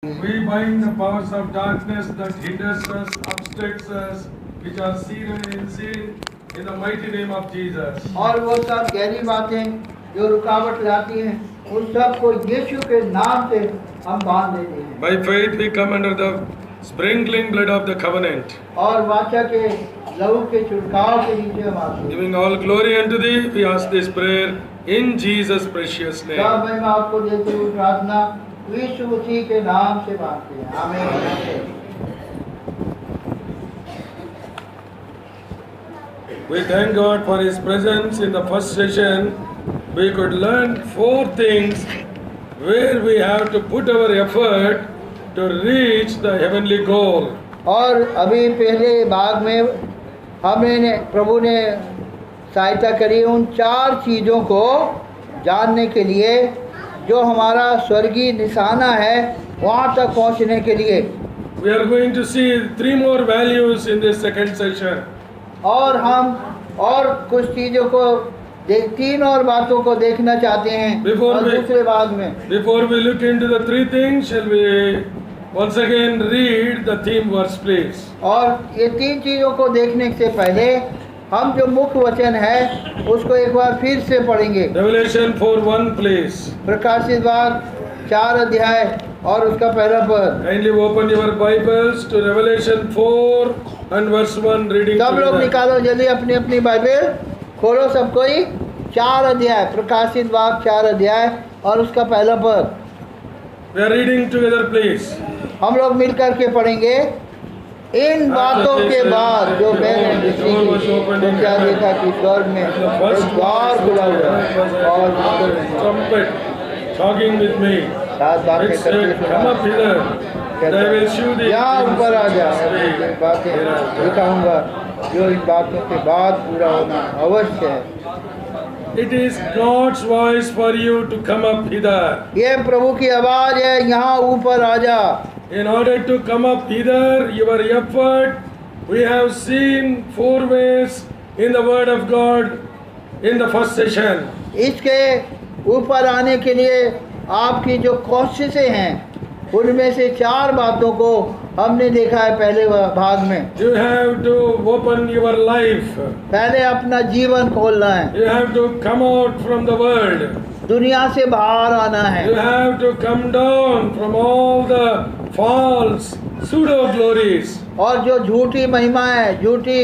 We bind the powers of darkness that hinders us, obstructs us, which are seated in sin, in the mighty name of Jesus. और वो सब गहरी बातें जो रुकावट लाती हैं उन सब को यीशु के नाम से हम बांध देते हैं। By faith we come under the sprinkling blood of the covenant. और वाचा के लहू के छिड़काव के नीचे हम आते हैं। Giving all glory unto thee, we ask this prayer in Jesus' precious name. सब मैं आपको देते हुए प्रार्थना यीशु मसीह के नाम से मांगते हैं। आमीन। We thank God for His presence. In the first session, we could learn 4 things where we have to put our effort to reach the heavenly goal. और अभी पहले भाग में हमने प्रभु ने सहायता करी उन 4 चीज़ों को जानने के लिए जो हमारा स्वर्गीय निशाना है वहाँ तक पहुँचने के लिए। We are going to see 3 more values in this second session. और हम और कुछ चीज़ों को 3 और बातों को देखना चाहते हैं दूसरे भाग में। Before we look into the 3 things, shall we once again read the theme verse, please? और ये 3 चीज़ों को देखने से पहले हम जो मुख्य वचन है उसको एक बार फिर से पढ़ेंगे। Revelation 4:1, please. प्रकाशित वाक्य 4 अध्याय और उसका पहला पद। Kindly open your Bibles to Revelation 4 and verse 1, reading सब लोग together. निकालो जल्दी अपनी अपनी बाइबल खोलो सब कोई। 4 अध्याय प्रकाशित वाक्य 4 अध्याय और उसका पहला पद। We are reading together, please. हम लोग मिलकर के पढ़ेंगे। इन बातों के बाद जो मैंने दृष्टि की तो क्या देखा कि स्वर्ग में एक द्वार खुला हुआ और trumpet talking with me. सात बातें It said, come up hither. I will shew thee यहाँ things ऊपर आ जा, which must be बातें hereafter. दिखाऊंगा जो इन बातों के बाद पूरा होना अवश्य है। It is God's voice for you to come up hither. ये प्रभु की आवाज है, यहाँ ऊपर आ जा। In order to come up hither, your effort, we have seen 4 ways in the Word of God in the first session. इसके ऊपर आने के लिए आपकी जो कोशिशें हैं उनमें से 4 बातों को हमने देखा है पहले भाग में। You have to open your life. पहले अपना जीवन खोलना है, You have to come out from the world. दुनिया से बाहर आना है, You have to come down from all the false pseudo glories. और जो झूठी महिमा है, झूठी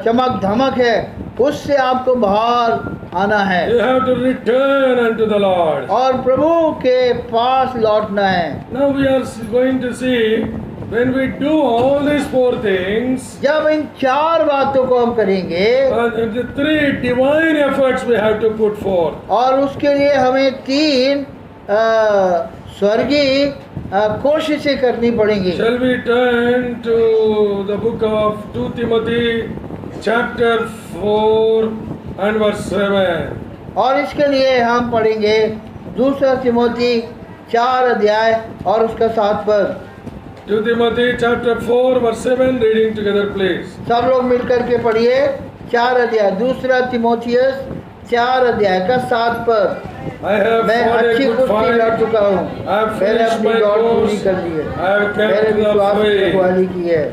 चमक धमक है, उससे आपको बाहर आना है। You have to return unto the Lord. और प्रभु के पास लौटना है। Now we are going to see when we do all these 4 things, जब इन 4 बातों को हम करेंगे the 3 divine efforts we have to put forth. और उसके लिए हमें 3 स्वर्गीय कोशिशें करनी पड़ेंगी। Shall we turn to the book of 2 Timothy chapter 4 and verse 7. और इसके लिए हम पढ़ेंगे 2 तिमोथी 4 अध्याय और उसका 7 पद। 2 Timothy chapter 4 verse 7, reading together, please. सब लोग मिलकर के पढ़िए 4 अध्याय 2 तिमोथियस 4 अध्याय का 7 पद। I have मैं fought a अच्छी good कुश्ती लड़ fight. चुका हूँ, I have मैंने finished अपनी my दौड़ पूरी course. कर ली है, I have मैंने kept the विश्वास की faith. रखवाली की है।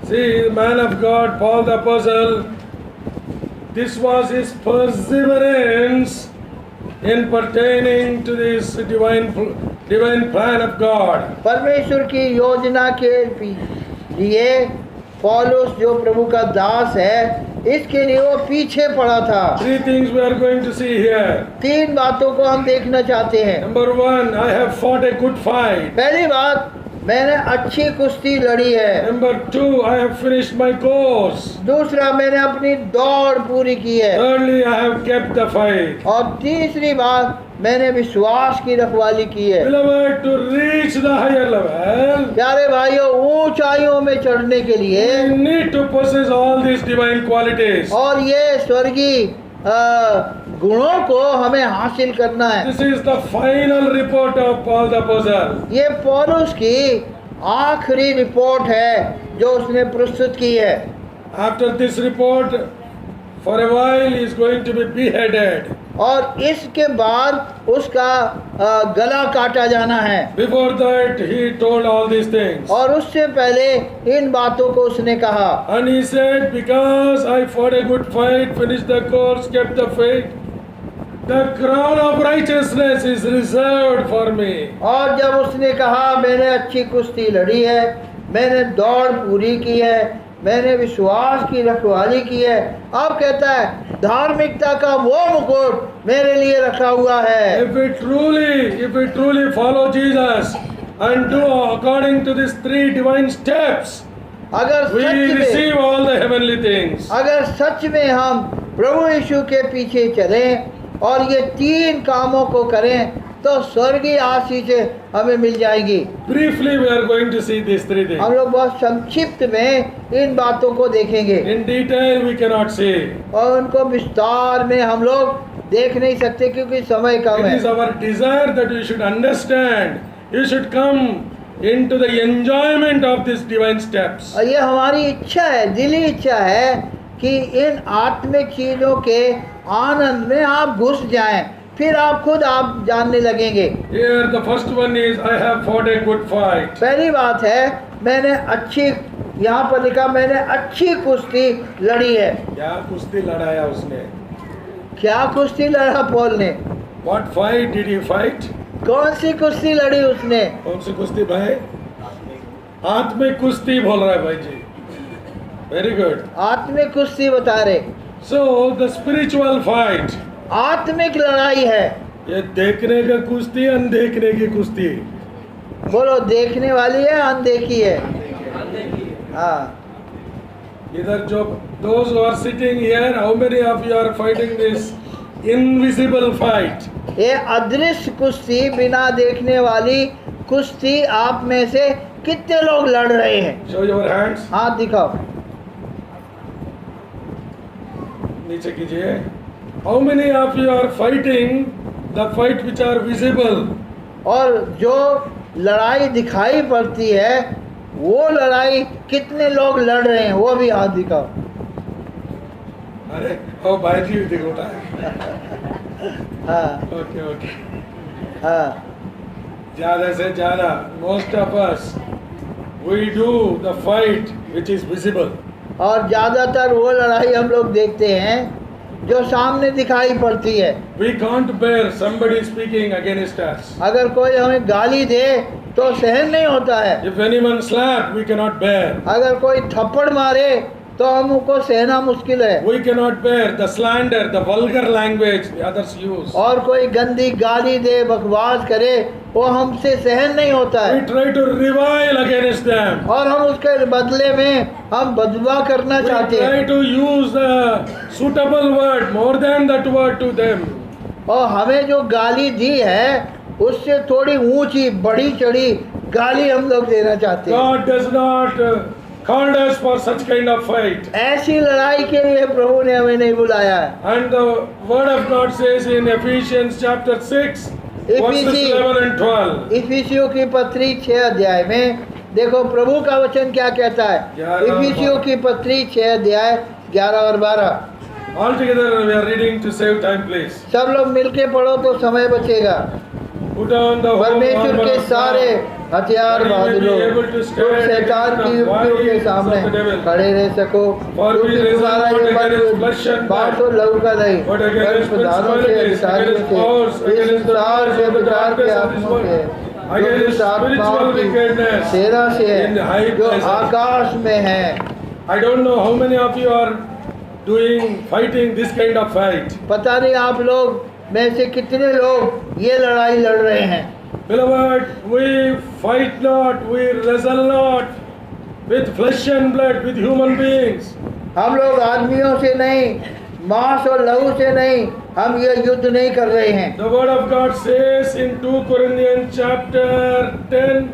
See, the man of God, Paul the Apostle, this was his perseverance in pertaining to this divine plan of God. परमेश्वर की योजना के लिए पौलुस जो प्रभु का दास है, इसके लिए वो पीछे पड़ा था। 3 things we are going to see here. 3 बातों को हम देखना चाहते हैं। Number 1, I have fought a good fight. पहली बात, मैंने अच्छी कुश्ती लड़ी है। Number 2, I have finished my course. दूसरा, मैंने अपनी दौड़ पूरी की है। Thirdly, I have kept the fight. और तीसरी बात, मैंने विश्वास की रखवाली की है। Beloved, to reach the higher level, प्यारे भाइयों, ऊंचाइयों में चढ़ने के लिए we need to possess all these divine qualities. और ये स्वर्गीय गुणों को हमें हासिल करना है। This is the final report of Paul the Apostle. ये पौलुस की आखिरी रिपोर्ट है जो उसने प्रस्तुत की है। After this report, for a while he is going to be beheaded. और इसके बाद उसका गला काटा जाना है। Before that, he told all these things. और उससे पहले इन बातों को उसने कहा। And he said, because I fought a good fight, finished the course, kept the faith, the crown of righteousness is reserved for me. और जब उसने कहा मैंने अच्छी कुश्ती लड़ी है, मैंने दौड़ पूरी की है, मैंने विश्वास की रखवाली की है, अब कहता है धार्मिकता का वो मुकुट मेरे लिए रखा हुआ है। If we truly follow Jesus and do according to these 3 divine steps, अगर we सच में receive all the heavenly things. अगर सच में हम प्रभु यीशु के पीछे चलें और ये 3 कामों को करें तो स्वर्गीय आशीषें हमें मिल जाएगी। Briefly, we are going to see these 3 things. हम लोग बहुत संक्षिप्त में इन बातों को देखेंगे In detail, we cannot see. और उनको विस्तार में हम लोग देख नहीं सकते क्योंकि समय कम It is है। our desire that you should understand. You should come into the enjoyment of these divine steps. और ये हमारी इच्छा है, दिली इच्छा है कि इन आत्मिक चीज़ों के आनंद में आप घुस जाएं, फिर आप खुद आप जानने लगेंगे। Here, the first one is, I have fought a good fight. पहली बात है मैंने अच्छी, यहाँ पर लिखा मैंने अच्छी कुश्ती लड़ी है। क्या कुश्ती लड़ाया उसने? क्या कुश्ती लड़ा पौल ने? What fight did he fight? कौन सी कुश्ती लड़ी उसने? कौन सी कुश्ती भाई? आत्मिक कुश्ती बोल रहा है भाई जी। Very good. आत्मिक कुश्ती बता रहे। So, the spiritual fight. आत्मिक लड़ाई है। ये देखने का कुश्ती, अनदेखने की कुश्ती। बोलो देखने वाली है अनदेखी है? हाँ। इधर जो those who are sitting here, how many of you are fighting this invisible fight? ये अदृश्य कुश्ती, बिना देखने वाली कुश्ती आप में से कितने लोग लड़ रहे हैं? Show your hands. हाथ दिखाओ। नीचे कीजिए। How many of you are fighting the fight which are visible? और जो लड़ाई दिखाई पड़ती है वो लड़ाई कितने लोग लड़ रहे हैं? वो भी हाथ दिखाओ। अरे ओ भाई जी दिखोटा है। हाँ ओके हाँ। ज़्यादा से ज़्यादा most of us we do the fight which is visible. और ज़्यादातर वो लड़ाई हम लोग देखते हैं जो सामने दिखाई पड़ती है। We can't bear somebody speaking against us. अगर कोई हमें गाली दे तो सहन नहीं होता है। If anyone slap, we cannot bear. अगर कोई थप्पड़ मारे तो हमको सहना मुश्किल है। We cannot bear the slander, the vulgar language the others use. और कोई गंदी गाली दे, बकवास करे, वो हमसे सहन नहीं होता We है। try to revile against them. और हम उसके बदले में हम बदुआ करना We चाहते try हैं to use the suitable word more than that word to them. और हमें जो गाली दी है उससे थोड़ी ऊंची बड़ी चढ़ी गाली हम लोग देना चाहते हैं। God does not called us for such kind of fight. ऐसी लड़ाई के लिए प्रभु ने हमें नहीं बुलाया है। And the word of God says in Ephesians chapter 6 verses 11 and 12. इफिसियों की पत्री 6 अध्याय में देखो प्रभु का वचन क्या कहता है। 11 इफिसियों की पत्री 6 अध्याय 11 और 12। All together we are reading to save time, please. सब लोग मिलके पढ़ो तो समय बचेगा। Put on the whole परमेश्वर armor के of सारे God, हथियार that बांध you may low, be able to तुम stand शैतान against की the युक्तियों के wiles सामने of the devil. खड़े रह सको। For we क्योंकि wrestle तुम्हारा not ये against मन flesh and बात blood, तो लहू का नहीं, but पर against प्रधानों से, principalities, अधिकारियों against से, powers, इस against the संसार rulers के of the विचार के darkness of this आत्माओं के, world, जो against दुष्ट आत्माओं spiritual की wickedness सेना से in the high है, जो places. आकाश में है। I don't know how many of you are fighting this kind of fight. पता नहीं आप लोग में से कितने लोग ये लड़ाई लड़ रहे हैं। Beloved, we fight not, we wrestle not with flesh and blood, with human beings. हम लोग आदमियों से नहीं, मांस और लहू से नहीं, हम ये युद्ध नहीं कर रहे हैं। The word of God says in 2 Corinthians chapter 10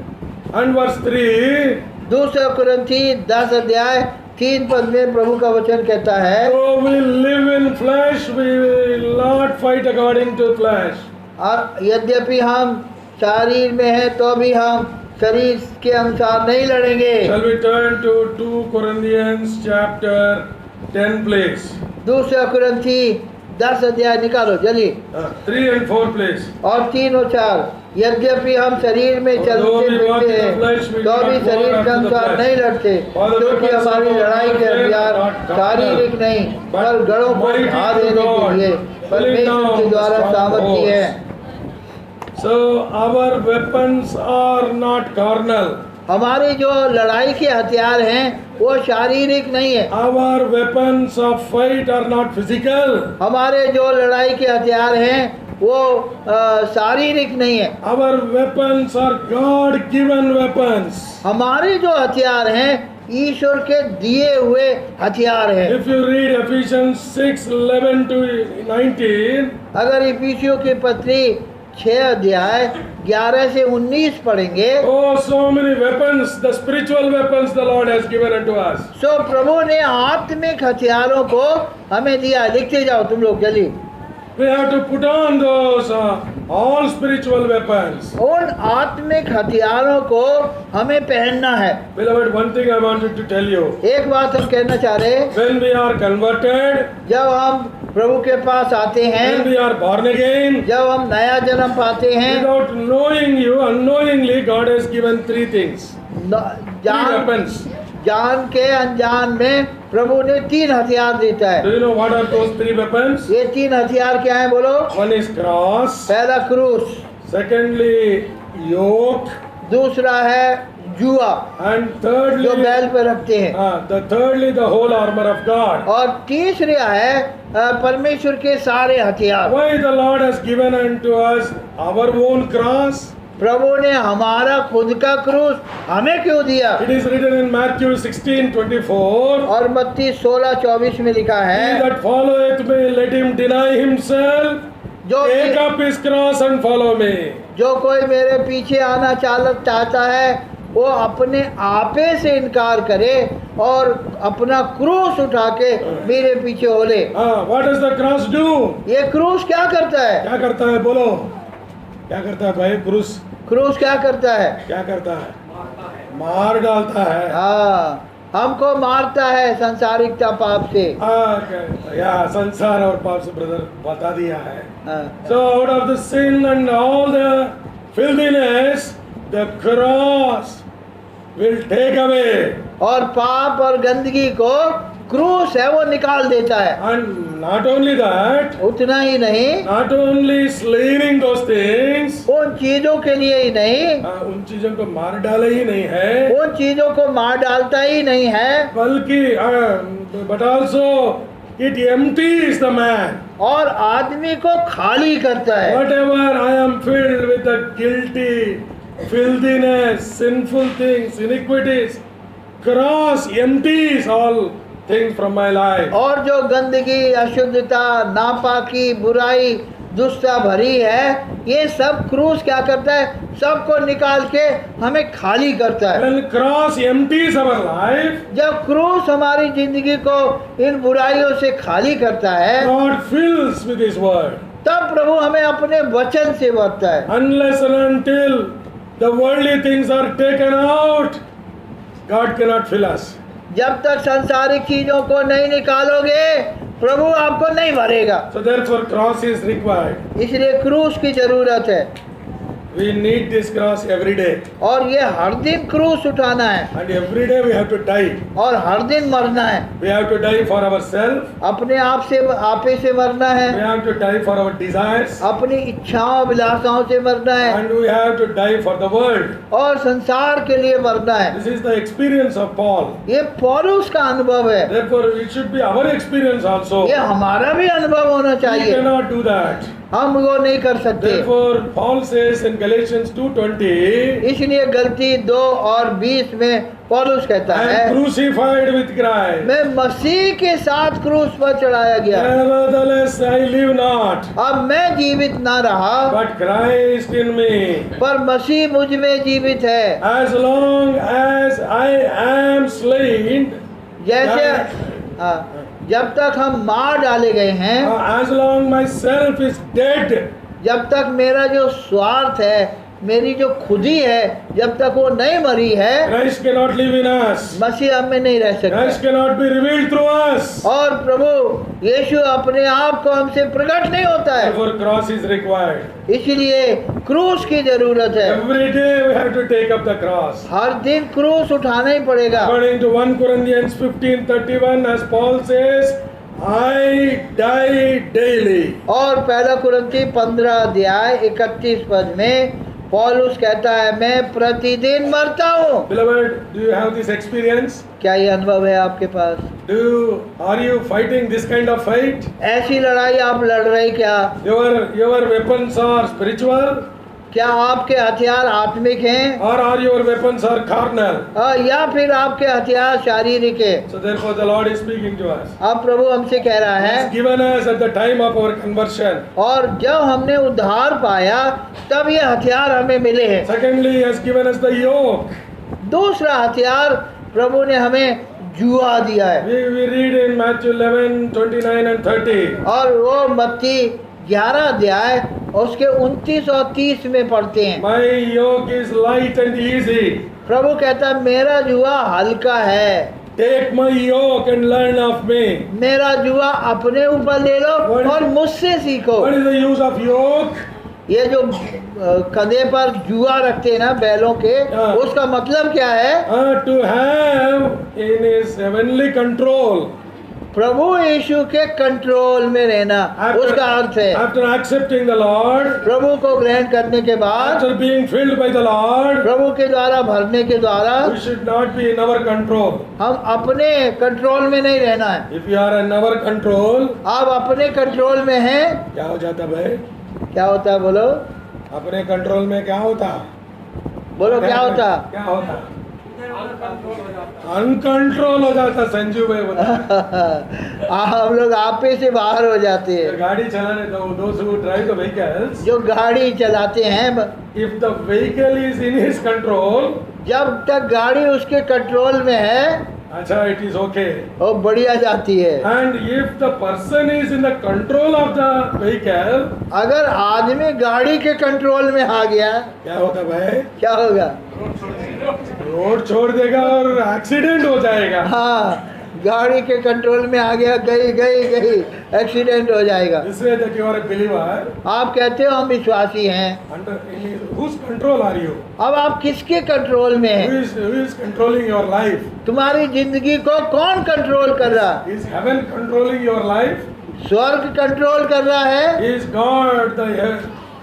and verse 3, 2 कुरिन्थी 10 अध्याय 3 पद में प्रभु का वचन कहता है, though we live in flesh, we will not fight according to flesh. और यद्यपि हम शरीर में हैं तो भी हम शरीर के अनुसार नहीं लड़ेंगे। Shall we turn to 2 Corinthians chapter 10 please? 2 कुरिन्थी 10 अध्याय निकालो जल्दी। 3 and 4 please. और 3 और 4, यद्यपि हम शरीर में चलते फिरते हैं तो भी शरीर के अनुसार नहीं लड़ते, क्योंकि हमारी लड़ाई के हथियार शारीरिक नहीं पर गढ़ों को ढा देने के लिए परमेश्वर के द्वारा सामर्थ्य है। So our weapons are not carnal. हमारे जो लड़ाई के हथियार हैं वो शारीरिक नहीं है। Our weapons of fight are not physical. हमारे जो लड़ाई के हथियार हैं वो शारीरिक नहीं है। Our weapons are God given weapons. हमारे जो हथियार हैं ईश्वर के दिए हुए हथियार हैं। If you read Ephesians 6:11 to 19, अगर इफिसियों की पत्री 6 अध्याय 11 से 19 पढ़ेंगे, oh, so many weapons, the spiritual weapons the Lord has given unto us. तो प्रभु ने आत्मिक हथियारों को हमें दिया। लिखते जाओ तुम लोग जल्दी। We have to put on those all spiritual weapons. उन आत्मिक हथियारों को हमें पहनना है। Beloved, one thing I wanted to tell you. एक बात हम कहना चाह रहे हैं, When we are converted, जब हम प्रभु के पास आते हैं, when we are born again, जब हम नया जन्म पाते हैं, without knowing you, unknowingly, God has given 3 things. 3 weapons. जान के अनजान में प्रभु ने 3 हथियार देता Do है। you know what are those 3 weapons? ये 3 हथियार क्या है बोलो? One is cross. पहला क्रूस, Secondly, yoke. दूसरा है जुआ And जो thirdly, बैल पे रखते हैं, the whole armor of God. और तीसरा है परमेश्वर के सारे हथियार। Why the Lord has given unto us our own cross? प्रभु ने हमारा खुद का क्रूस हमें क्यों दिया? It is written in Matthew 16:24. और मत्ती 16:24 में लिखा He है, that followeth me, let him deny himself, जो take up his cross and follow me. जो कोई मेरे पीछे आना चाहता है वो अपने आपे से इनकार करे और अपना क्रूस उठा के मेरे पीछे हो ले। What does the cross do? ये क्रूस क्या करता है? क्या करता है बोलो? क्या करता है भाई? क्रूस क्या करता है? क्या करता है? मार डालता है। हाँ, हमको मारता है संसारिकता पाप से। या संसार और पाप से ब्रदर बता दिया है। हाँ, So out of the sin and all the filthiness, the cross will take away. और पाप और गंदगी को क्रूस है वो निकाल देता है। And not only that, उतना ही नहीं, not only slaying those things, उन चीजों के लिए ही नहीं, उन चीजों को मार डाले ही नहीं है, उन चीजों को मार डालता ही नहीं है, बल्कि but also it empties the man. और आदमी को खाली करता है। Whatever I am filled with the guilty, filthiness, sinful things, iniquities, cross empties all things from my life. और जो गंदगी, अशुद्धता, नापाकी, बुराई, दुष्टता भरी है, ये सब क्रूस क्या करता है? सबको निकाल के हमें खाली करता है। When cross empties our life, जब क्रूस हमारी जिंदगी को इन बुराइयों से खाली करता है, God fills with His word. तब प्रभु हमें अपने वचन से भरता है। Unless and until the worldly things are taken out, God cannot fill us. जब तक सांसारिक चीजों को नहीं निकालोगे प्रभु आपको नहीं भरेगा। So therefore cross is required. इसलिए क्रूस की जरूरत है। We need this cross every day. और ये हर दिन क्रूस उठाना है। And every day we have to die. और हर दिन मरना है। We have to die for ourselves. अपने आप से, आपे से मरना We है। have to die for our desires. अपनी इच्छाओं अभिलाषाओं से मरना है। And we have to die for the world. और संसार के लिए मरना है। This is the experience of Paul. ये पौलुस का अनुभव है। Therefore it should be our experience also. ये हमारा भी अनुभव होना We चाहिए। cannot do that. हम वो नहीं कर सकते। Therefore Paul says in Galatians 2:20, इसलिए गलती 2 और 20 में पौलुस कहता I है, am crucified with Christ. मैं मसीह के साथ क्रूस पर चढ़ाया गया। Nevertheless I live not, अब मैं जीवित ना रहा but Christ in me. पर मसीह मुझ में जीवित है। As long as I am slain, जैसे जब तक हम मार डाले गए हैं, as long myself is dead, जब तक मेरा जो स्वार्थ है मेरी जो खुदी है जब तक वो नहीं मरी है, Christ cannot live in us. मसीह हम में नहीं रह सकता। Christ cannot be revealed through us. और प्रभु यीशु अपने आप को हमसे प्रकट नहीं होता है, Therefore, cross is required. इसलिए क्रूस की जरूरत है। Every day we have to take up the cross. हर दिन क्रूस उठाना ही पड़ेगा। According to 1 Corinthians 15:31, as Paul says, I die daily. और पहला कुरिन्थी 15 अध्याय 31 पद में पौलुस कहता है, मैं प्रतिदिन मरता हूँ। Beloved, do you have this experience? क्या ये अनुभव है आपके पास? Are you fighting this kind of fight? ऐसी लड़ाई आप लड़ रहे क्या? Your weapons are spiritual, क्या आपके हथियार आत्मिक हैं or are your weapons are carnal? या फिर आपके हथियार शारीरिक है? So therefore the Lord is speaking to us. अब प्रभु हमसे कह रहा He has है, given us at the time of our conversion. और जब हमने उद्धार पाया तब ये हथियार हमें मिले हैं। Secondly, He has given us the yoke. दूसरा हथियार प्रभु ने हमें जुआ दिया है। We read in Matthew 11:29 and 30. और वो मत्ती 11 अध्याय उसके 29 और 30 में पढ़ते हैं। My yoke is light and easy. प्रभु कहता है, मेरा जुआ हल्का है, Take my yoke and learn of me. मेरा जुआ अपने ऊपर ले लो और मुझसे सीखो। What is the use of yoke? ये जो कंधे पर जुआ रखते हैं ना बैलों के, हाँ। उसका मतलब क्या है? To have in His heavenly control. प्रभु यीशु के कंट्रोल में रहना, उसका अर्थ है After accepting the Lord, प्रभु को ग्रहण करने के बाद, after being filled by the Lord, प्रभु के द्वारा भरने के द्वारा we should not be in our control. हम अपने कंट्रोल में नहीं रहना है। If you are in our control, आप अपने कंट्रोल में हैं, क्या हो जाता भाई? क्या होता है? बोलो अपने कंट्रोल में क्या होता? बोलो क्या होता? क्या होता? अनकंट्रोल हो जाता। संजू भाई बोला हम लोग आपे से बाहर हो जाते हैं। गाड़ी चलाने दो, those who drive the vehicles, जो गाड़ी चलाते हैं, if the vehicle is in his control, जब तक गाड़ी उसके कंट्रोल में है, अच्छा, it is okay. वो बढ़िया जाती है। And if the person is in the control of the vehicle, अगर आदमी गाड़ी के कंट्रोल में आ गया, क्या होता भाई? क्या होगा? रोड छोड़ देगा और एक्सीडेंट हो जाएगा। हाँ, गाड़ी के कंट्रोल में आ गया, गई, एक्सीडेंट हो जाएगा। This way that you are a believer. आप कहते हो हम विश्वासी हैं, Under whose control are you? अब आप किसके कंट्रोल में हैं? Who is controlling your life? तुम्हारी जिंदगी को कौन कंट्रोल कर रहा? Is heaven controlling your life? स्वर्ग कंट्रोल कर रहा है? Is God the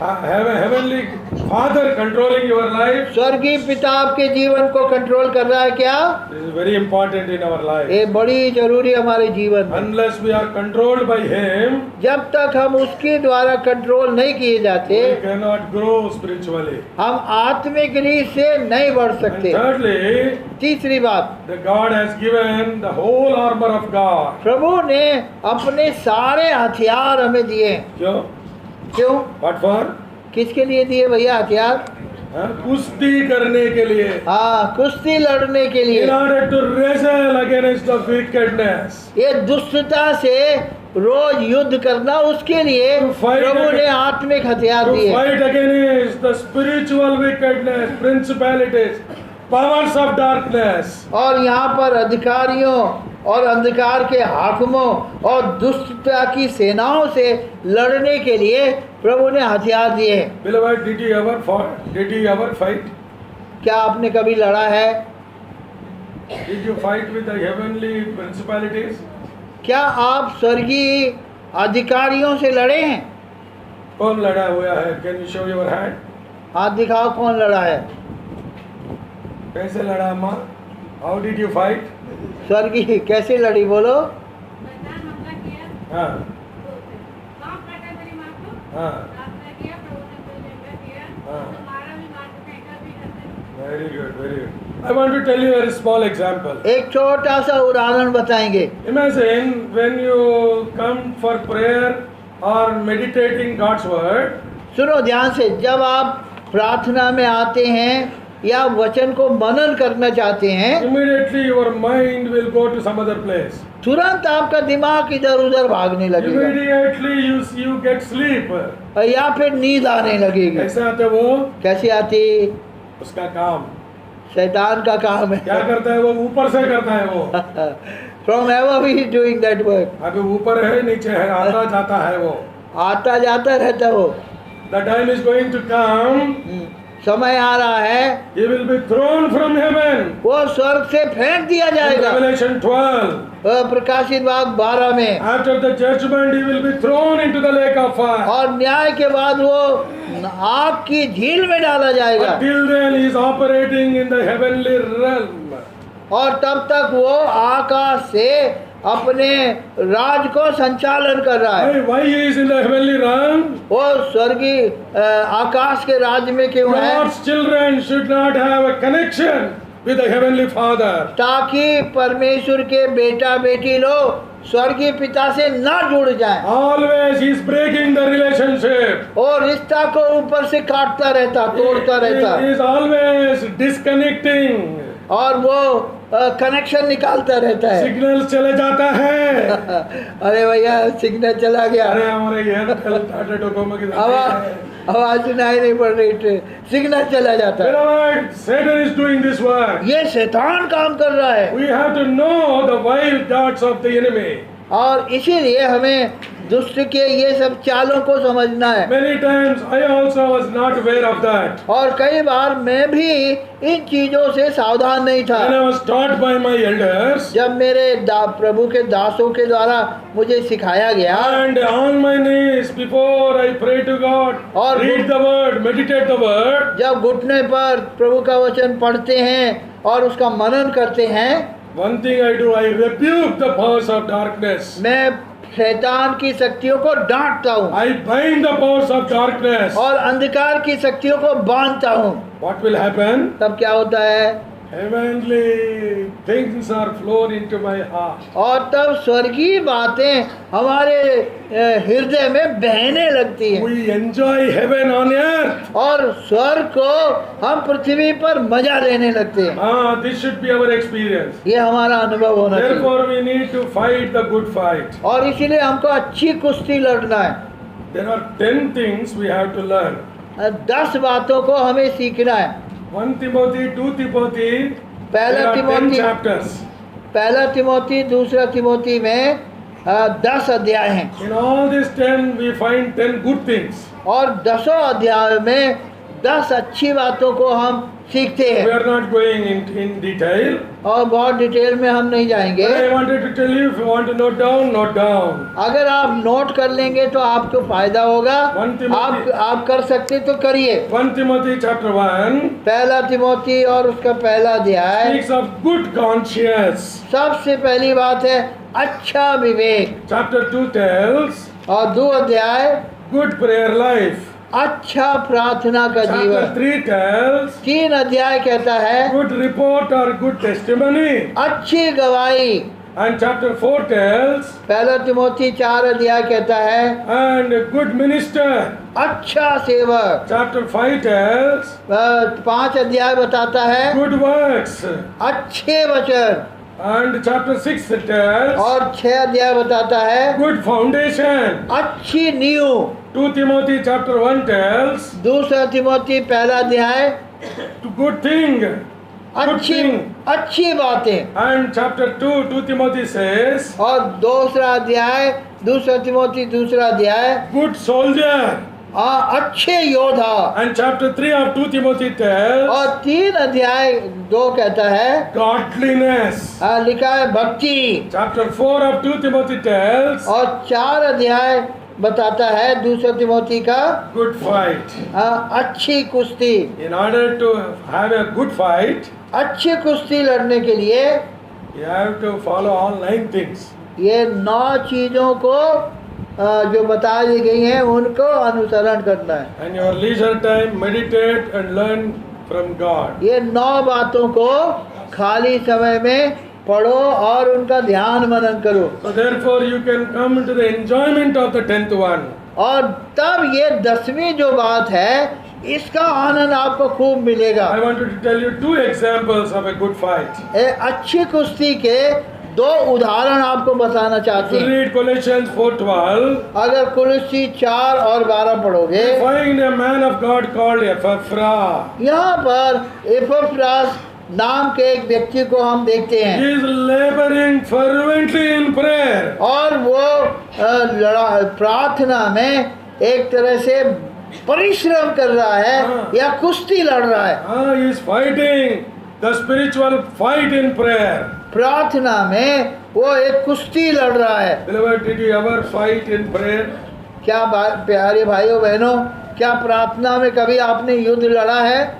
heavenly Father controlling your life? स्वर्गीय पिता आपके जीवन को कंट्रोल कर रहा है क्या? This is very important in our life. ये बड़ी जरूरी हमारे जीवन में। Unless we are controlled by Him, जब तक हम उसके द्वारा कंट्रोल नहीं किए जाते, we cannot grow spiritually. हम आत्मिक रीत से नहीं बढ़ And सकते। thirdly, तीसरी बात, the God has given the whole armor of God. प्रभु ने अपने सारे हथियार हमें दिए। क्यों? क्यों? What for? किसके लिए दिए भैया हथियार? कुश्ती करने के लिए। हाँ, कुश्ती लड़ने के लिए। In order to wrestle against the wickedness. ये दुष्टता से रोज युद्ध करना, उसके लिए प्रभु ने आत्मिक हथियार To दिए। fight against the spiritual wickedness, principalities, powers of darkness. और यहाँ पर अधिकारियों और अंधकार के हाकिमों और दुष्टता की सेनाओं से लड़ने के लिए प्रभु ने हथियार दिए हैं। Beloved, did you ever fought? Did you ever fight? क्या आपने कभी लड़ा है? Did you fight with the heavenly principalities? क्या आप स्वर्गीय अधिकारियों से लड़े हैं? कौन लड़ा हुआ है? Can you show your hand? हाथ दिखाओ, कौन लड़ा है? कैसे लड़ा माँ? How did you fight? स्वर्गीय कैसे लड़ी, बोलो। हाँ हाँ very good, very good. I want to tell you a small example. एक छोटा सा उदाहरण बताएंगे। Imagine when you come for prayer or meditating God's word, सुनो ध्यान से, जब आप प्रार्थना में आते हैं या वचन को मनन करना चाहते हैं, immediately your mind will go to some other place. तुरंत आपका दिमाग इधर उधर भागने लगेगा Immediately you get sleep. या फिर नींद आने लगेगी। कैसे आते वो? कैसे आती? उसका काम शैतान का काम क्या है। करता है वो? ऊपर से करता है वो। From ever he is doing that work. अभी ऊपर है नीचे है, आता जाता है वो। आता जाता रहता वो। The time is going to come. समय आ रहा है, He will be thrown from heaven. वो स्वर्ग से फेंक दिया In जाएगा। Revelation 12. प्रकाशित वाक्य 12 में। After the judgment, he will be thrown into the lake of fire. और न्याय के बाद वो आग की झील में डाला जाएगा। Until then, he is operating in the heavenly realm. और तब तक वो आकाश से अपने राज को संचालन कर रहा है। Why he is in the heavenly realm? वो स्वर्गीय आकाश के राज्य में क्यों है? God's children should not have a connection with the heavenly Father. ताकि परमेश्वर के बेटा बेटी लोग स्वर्गीय पिता से ना जुड़ जाएं। Always he is breaking the relationship. और रिश्ता को ऊपर से काटता रहता, तोड़ता रहता, He is always disconnecting. और वो कनेक्शन निकालता रहता है। सिग्नल चले जाता है। अरे भैया सिग्नल चला गया, अरे हमारे एयरटेल टाटा डोकोमो की आवाज सुनाई नहीं पड़ रही, सिग्नल चला जाता है। Beloved, Satan is doing this work. ये शैतान काम कर रहा है। We have to know the wild darts of the enemy. और इसीलिए हमें दुष्ट के ये सब चालों को समझना है। Many times I also was not aware of that. और कई बार मैं भी इन चीजों से सावधान नहीं था। When I was taught by my elders, जब मेरे प्रभु के दासों के द्वारा मुझे सिखाया गया, and on my knees before I pray to God, और read the word, meditate the word. जब घुटने पर प्रभु का वचन पढ़ते हैं और उसका मनन करते हैं, One thing I do, I rebuke the powers of darkness. मैं शैतान की शक्तियों को डांटता हूँ I bind the powers of darkness. और अंधकार की शक्तियों को बांधता हूँ। What will happen? तब क्या होता है? Heavenly things are flown into my heart. और तब स्वर्गीय बातें हमारे हृदय में बहने लगती हैं। We enjoy heaven on earth. और स्वर्ग को हम पृथ्वी पर मजा लेने लगते हैं। This should be our experience. ये हमारा अनुभव होना चाहिए। Therefore, we need to fight the good fight. और इसीलिए हमको अच्छी कुश्ती लड़ना है। There are 10 things we have to learn. 10 बातों को हमें सीखना है। 1 Timothy, 2 Timothy, there are 10 chapters. पहला तिमोथी, दूसरा तिमोथी में 10 अध्याय हैं। In all these 10, we find 10 good things. और 10 अध्याय में 10 अच्छी बातों को हम सीखते We हैं। are not going in detail. और बहुत डिटेल में हम नहीं जाएंगे। But I wanted to tell you, if you want to note down, note down. अगर आप नोट कर लेंगे तो आपको फायदा होगा। 1 Timothy. आप कर सकते तो करिए। 1 Timothy chapter 1 पहला तिमोथी और उसका पहला अध्याय speaks of good conscience. सबसे पहली बात है अच्छा विवेक। Chapter 2 tells और 2 अध्याय good prayer life. अच्छा प्रार्थना का Chapter जीवन। 3 tells 3 अध्याय कहता है good report or good testimony. अच्छी गवाही। And chapter 4 tells पहला तिमोथी 4 अध्याय कहता है and good minister. अच्छा सेवक। Chapter 5 tells 5 अध्याय बताता है good works. अच्छे वचन। And chapter 6 tells और 6 अध्याय बताता है good foundation. अच्छी नींव। 2 Timothy chapter 1 tells दूसरा तिमोथी पहला अध्याय good thing. अच्छी बातें। And chapter 2 Timothy says और दूसरा अध्याय दूसरा तिमोथी दूसरा अध्याय good soldier. अच्छे योद्धा। And chapter 3 of 2 Timothy tells और 3 अध्याय 2 कहता है godliness. लिखा है भक्ति। Chapter 4 of 2 Timothy tells और 4 अध्याय बताता है दूसरा तिमोथी का good fight. अच्छी कुश्ती। In order to have a good fight, अच्छी कुश्ती लड़ने के लिए you have to follow all 9 things. ये 9 चीजों को जो बता दी गई हैं उनको अनुसरण करना है। And your leisure time, meditate and learn from God. ये 9 बातों को खाली समय में पढ़ो और उनका ध्यान मनन करो। So therefore you can come into the enjoyment of the 10th one. और तब ये 10वीं जो बात है इसका आनंद आपको खूब मिलेगा। I wanted to tell you two examples of a good fight. अच्छी कुश्ती के दो उदाहरण आपको बताना If चाहते you हैं। read Colossians 4:12, अगर कुलुस्सी 4 और 12 पढ़ोगे, you find a man of God called Epaphras. यहाँ पर एपफ्रास नाम के एक व्यक्ति को हम देखते हैं He is laboring fervently in prayer. और वो प्रार्थना में एक तरह से परिश्रम कर रहा है या कुश्ती लड़ रहा है। He is fighting the spiritual fight in prayer. प्रार्थना में वो एक कुश्ती लड़ रहा है। Beloved, did you ever fight in prayer? क्या प्यारे भाइयों बहनों, क्या प्रार्थना में कभी आपने युद्ध लड़ा है?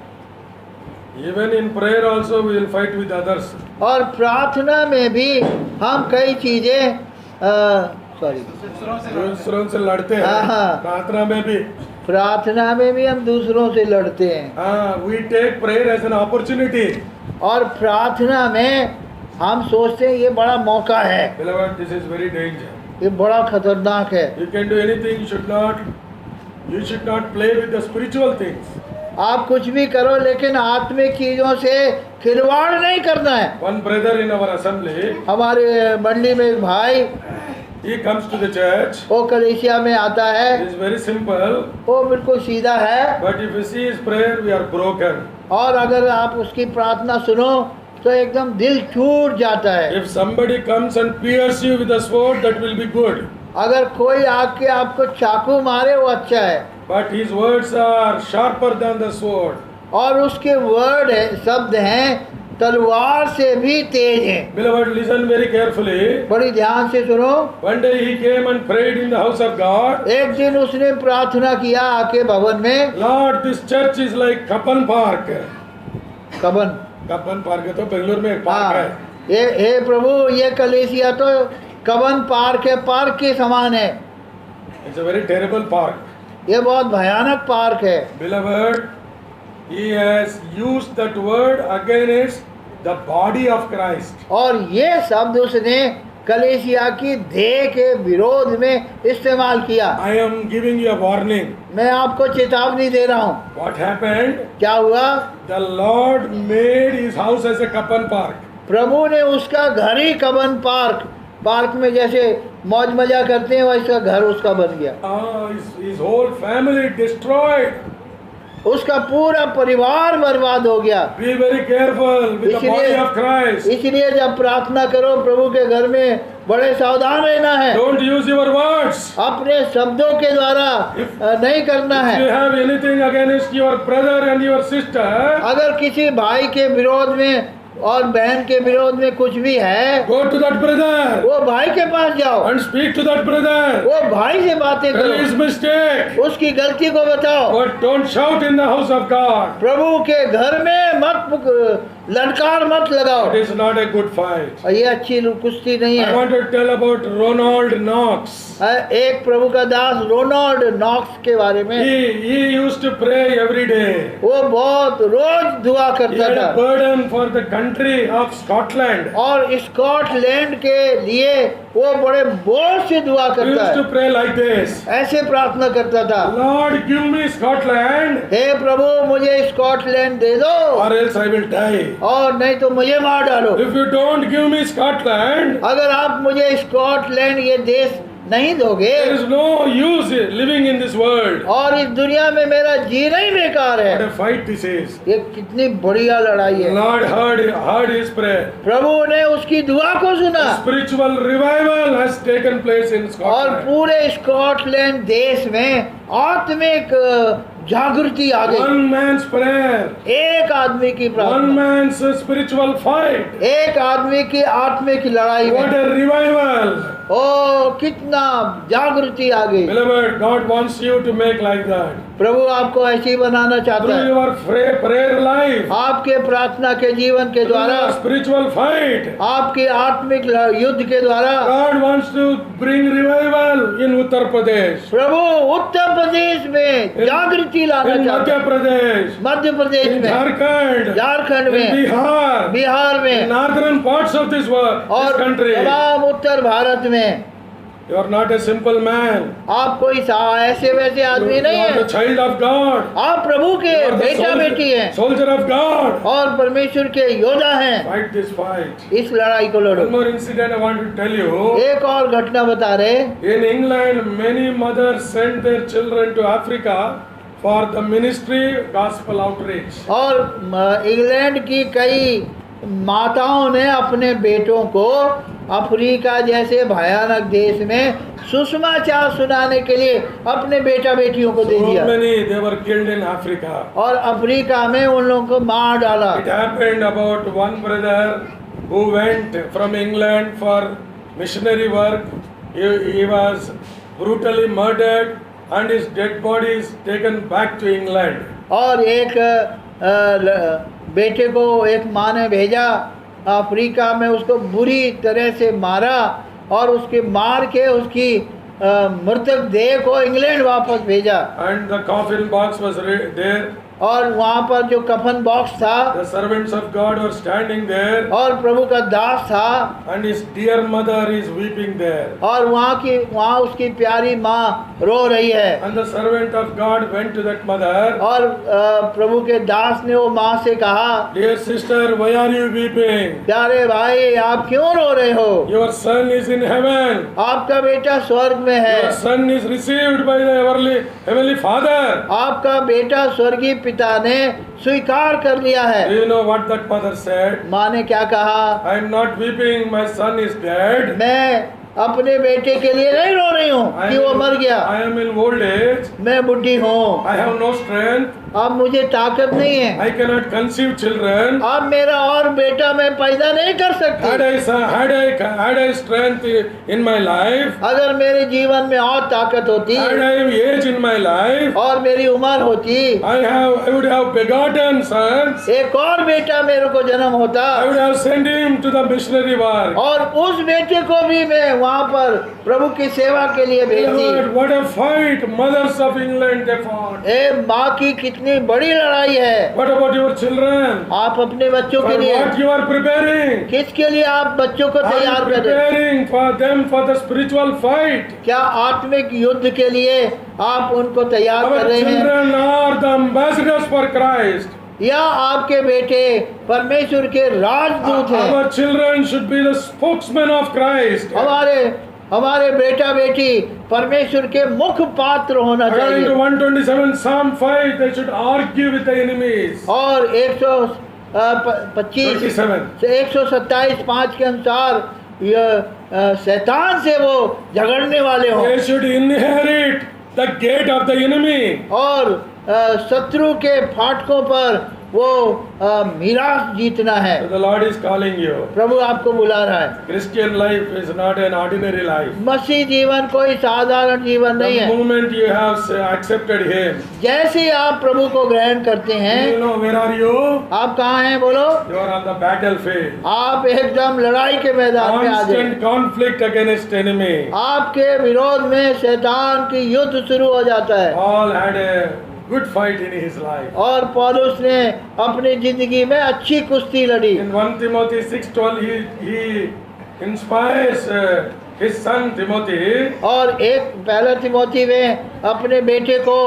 Even in prayer also we will fight with others. और प्रार्थना में भी हम कई चीजें दूसरों से लड़ते हैं। हाँ। प्रार्थना में भी प्रार्थना में भी हम दूसरों से लड़ते हैं। we take prayer as an opportunity. और प्रार्थना में हम सोचते हैं ये बड़ा मौका है, Beloved, this is very dangerous. ये बड़ा खतरनाक है। You can do anything, you should not play with the spiritual things. आप कुछ भी करो लेकिन आत्मिक चीजों से खिलवाड़ नहीं करना है। One brother in our assembly, हमारे मंडली में एक भाई, he comes to the church. वो कलीसिया में आता It है, is very simple, वो बिल्कुल सीधा है, but if you see his prayer, we are broken. और अगर आप उसकी प्रार्थना सुनो तो एकदम दिल टूट जाता है। If somebody comes and pierces you with a sword, that will be good. अगर कोई आके आपको चाकू मारे वो अच्छा है, But his words are sharper than the sword. और उसके वर्ड है, शब्द हैं तलवार से भी तेज हैं। Beloved, listen very carefully. बड़ी ध्यान से सुनो। One day he came and prayed in the house of God. एक दिन उसने प्रार्थना किया आके भवन में। Lord, this church is like Kapan Park. Cubbon, Kapan Park है तो बेंगलोर में एक पार्क हाँ, है। ये हे प्रभु, ये कलीसिया तो कबन पार्क है, पार्क के समान है। It's a very terrible park. ये बहुत भयानक पार्क है। Beloved, he has used that word against the body of Christ. और ये शब्द उसने कलीसिया की देह के विरोध में इस्तेमाल किया। I am giving you a warning. मैं आपको चेतावनी दे रहा हूँ। What happened? क्या हुआ? The Lord made his house as a Kapan Park. प्रभु ने उसका घर ही कबन पार्क, पार्क में जैसे मौज मजा करते हैं वैसा घर उसका बन गया। His whole family destroyed. उसका पूरा परिवार बर्बाद हो गया। Be very careful with the body of Christ. इसलिए जब प्रार्थना करो प्रभु के घर में बड़े सावधान रहना है। Don't use your words. अपने शब्दों के द्वारा नहीं करना If you है। have anything against your brother and your sister, अगर किसी भाई के विरोध में और बहन के विरोध में कुछ भी है, go to that brother वो भाई के पास जाओ, and speak to that brother. वो भाई से बातें Tell his करो, mistake. उसकी गलती को बताओ। But don't shout in the house of God. प्रभु के घर में मत ललकार मत लगाओ। It is not a good fight. और ये अच्छी कुश्ती नहीं I है। want to tell about Ronald Knox. एक प्रभु का दास रोनाल्ड नॉक्स के बारे में। He used to pray every day. वो बहुत रोज दुआ He करता had a था burden for the country of Scotland. और स्कॉटलैंड के लिए वो बड़े बोझ से दुआ He करता used to है। pray like this. ऐसे प्रार्थना करता था, Lord, give me Scotland, हे प्रभु मुझे स्कॉटलैंड दे दो or else I will die. और नहीं तो मुझे मार डालो। If you don't give me Scotland, अगर आप मुझे स्कॉटलैंड ये देश नहीं दोगे there is no use living in this world. और इस दुनिया में मेरा जीना ही बेकार What है। a fight this is. ये कितनी बढ़िया लड़ाई है। Lord heard his prayer. प्रभु ने उसकी दुआ को सुना Spiritual revival has taken place in और Scotland. पूरे स्कॉटलैंड देश में आत्मिक जागृति आ गई। One man's prayer, एक आदमी की one प्रार्थना, man's spiritual fight. एक आदमी की आत्मिक लड़ाई What में a revival. ओ कितना जागृति आ गई। Beloved, God wants you to make like that. प्रभु आपको ऐसी बनाना चाहता Through है। your prayer life, आपके प्रार्थना के जीवन के through द्वारा, your spiritual fight, आपके आत्मिक युद्ध के द्वारा God wants to bring revival in Uttar Pradesh, प्रभु उत्तर प्रदेश में जागृति लाना in चाहता Madhya है। Pradesh, मध्य प्रदेश in में, Jharkhand, झारखंड in में, Bihar, बिहार in में northern parts of this world, this और country. तमाम उत्तर भारत में। You are not a simple man. आप कोई ऐसे वैसे आदमी You नहीं are the है, child of God. आप प्रभु के You are the बेटा बेटी हैं soldier of God. और परमेश्वर के योद्धा हैं। Fight this fight. इस लड़ाई को लड़ो। One more incident I want to tell you. एक और घटना बता रहे, In England, many mothers sent their children to Africa for the ministry gospel outreach. और इंग्लैंड की कई माताओं ने अपने बेटों को अफ्रीका जैसे भयानक देश में सुसमाचार सुनाने के लिए अपने बेटा बेटियों को दे So दिया many they were killed in Africa. और अफ्रीका में उन लोगों को मार डाला। It happened about one brother who went from England for missionary work. He was brutally murdered and his dead body is taken back to England. और एक बेटे को एक माँ ने भेजा अफ्रीका में, उसको बुरी तरह से मारा और उसके मार के उसकी मृतक देह को इंग्लैंड वापस भेजा। And the coffin box was there. और वहाँ पर जो कफन बॉक्स था, The servants of God were standing there और प्रभु का दास था, and his dear mother is weeping there. और वहाँ उसकी प्यारी माँ रो रही है। And the servant of God went to that mother. और प्रभु के दास ने वो माँ से कहा, Dear sister, why are you weeping? प्यारे भाई आप क्यों रो रहे हो? Your son is in heaven. आपका बेटा स्वर्ग में है, Your son is received by the heavenly Father. आपका बेटा स्वर्गीय पिता ने स्वीकार कर लिया है। Do you know what that mother said? माँ ने क्या कहा? I am not weeping, my son is dead. मैं अपने बेटे के लिए नहीं रो रही हूँ कि वो मर गया, I am in old age. मैं बुढ़ी हूँ, I have no strength. अब मुझे ताकत नहीं है, I cannot conceive children. अब मेरा और बेटा मैं पैदा नहीं कर सकती। Had I strength in my life, अगर मेरे जीवन में और ताकत होती had I age in my life, और मेरी उम्र होती, I would have begotten sons. एक और बेटा मेरे को जन्म होता I would have sent him to the missionary work. और उस बेटे को भी मैं वहाँ पर प्रभु की सेवा के लिए भेजती। Lord, what a fight mothers of England they fought. ए माँ की कितनी बड़ी लड़ाई है। What about your children? आप अपने बच्चों के For लिए what you are preparing? किसके लिए आप बच्चों को Are तैयार you कर रहे हैं? preparing for them for the spiritual fight? क्या आत्मिक युद्ध के लिए आप उनको तैयार कर Our रहे हैं, children are the ambassadors for Christ. या आपके बेटे परमेश्वर के राजदूत हैं? Our children should be the spokesmen of Christ. हमारे बेटा बेटी परमेश्वर के मुख्य पात्र होना According to चाहिए। 127 Psalm 5, they should argue with the enemies. और 127:5 के अनुसार शैतान से वो झगड़ने वाले हों They should inherit the gate of the enemy. और शत्रु के फाटकों पर वो मीरास जीतना है। So the Lord is calling you. प्रभु आपको बुला रहा है। Christian life is not an ordinary life. मसीह जीवन कोई साधारण जीवन नहीं The है। moment you have accepted Him, जैसे ही आप प्रभु को ग्रहण करते हैं, you know where are you? आप कहाँ हैं बोलो? You are on the battlefield. आप एकदम लड़ाई के मैदान में आ गए। Constant conflict against enemy. आपके विरोध में शैतान की युद्ध शुरू हो जाता है। Paul had a good fight in his life. और पौलुस ने अपनी जिंदगी में अच्छी कुश्ती लड़ी। In 1 Timothy 6:12, he inspires his son Timothy. और एक पहला तिमोथी में अपने बेटे को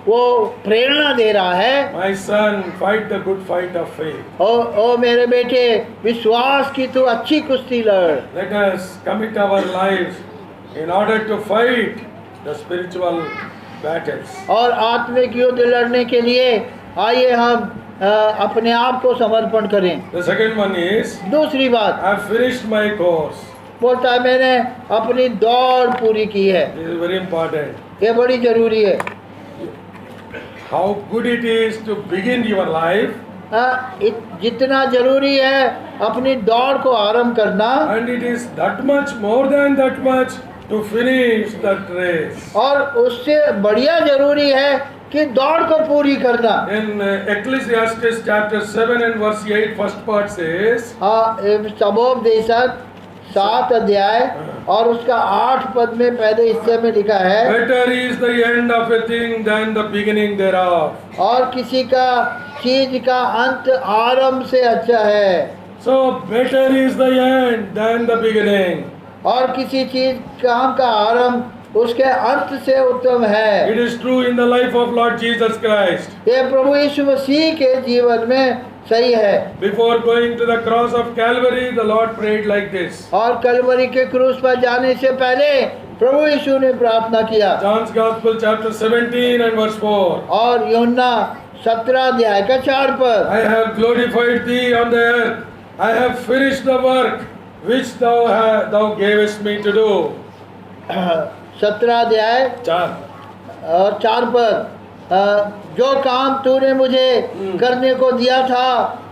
वो प्रेरणा दे रहा है, My son, fight the good fight of faith. ओ मेरे बेटे विश्वास की तू अच्छी कुश्ती लड़। Let us commit our lives in order to fight the spiritual battles. और आत्मिक युद्ध लड़ने के लिए आइए हम अपने आप को समर्पण करें। The second one is, दूसरी बात, I have finished my course. बोलता है मैंने अपनी दौड़ पूरी की है। This is very important. ये बड़ी जरूरी है। How good it is to begin your life, जितना जरूरी है अपनी दौड़ को आरंभ करना, and it is that much more than that much to finish that race. और उससे बढ़िया जरूरी है कि दौड़ को पूरी करना। In Ecclesiastes chapter 7 and verse 8, first part says, सबोपदेशक 7 अध्याय और उसका 8 पद में पहले हिस्से में लिखा है, better is the end of a thing than the beginning thereof. और किसी का चीज का अंत आरंभ से अच्छा है। So better is the end than the beginning. और किसी चीज काम का आरंभ उसके अंत से उत्तम है। It is true in the life of Lord Jesus Christ. ये प्रभु यीशु मसीह के जीवन में सही है। Before going to the cross of Calvary, the Lord prayed like this. और कलवरी के क्रूस पर जाने से पहले प्रभु यीशु ने प्रार्थना किया। John's Gospel chapter 17 and verse 4. और यूहन्ना 17 अध्याय का 4 पर, I have glorified thee on the earth. I have finished the work which thou gavest me to do. 17 अध्याय 4. और 4 पर, जो काम तूने मुझे करने को दिया था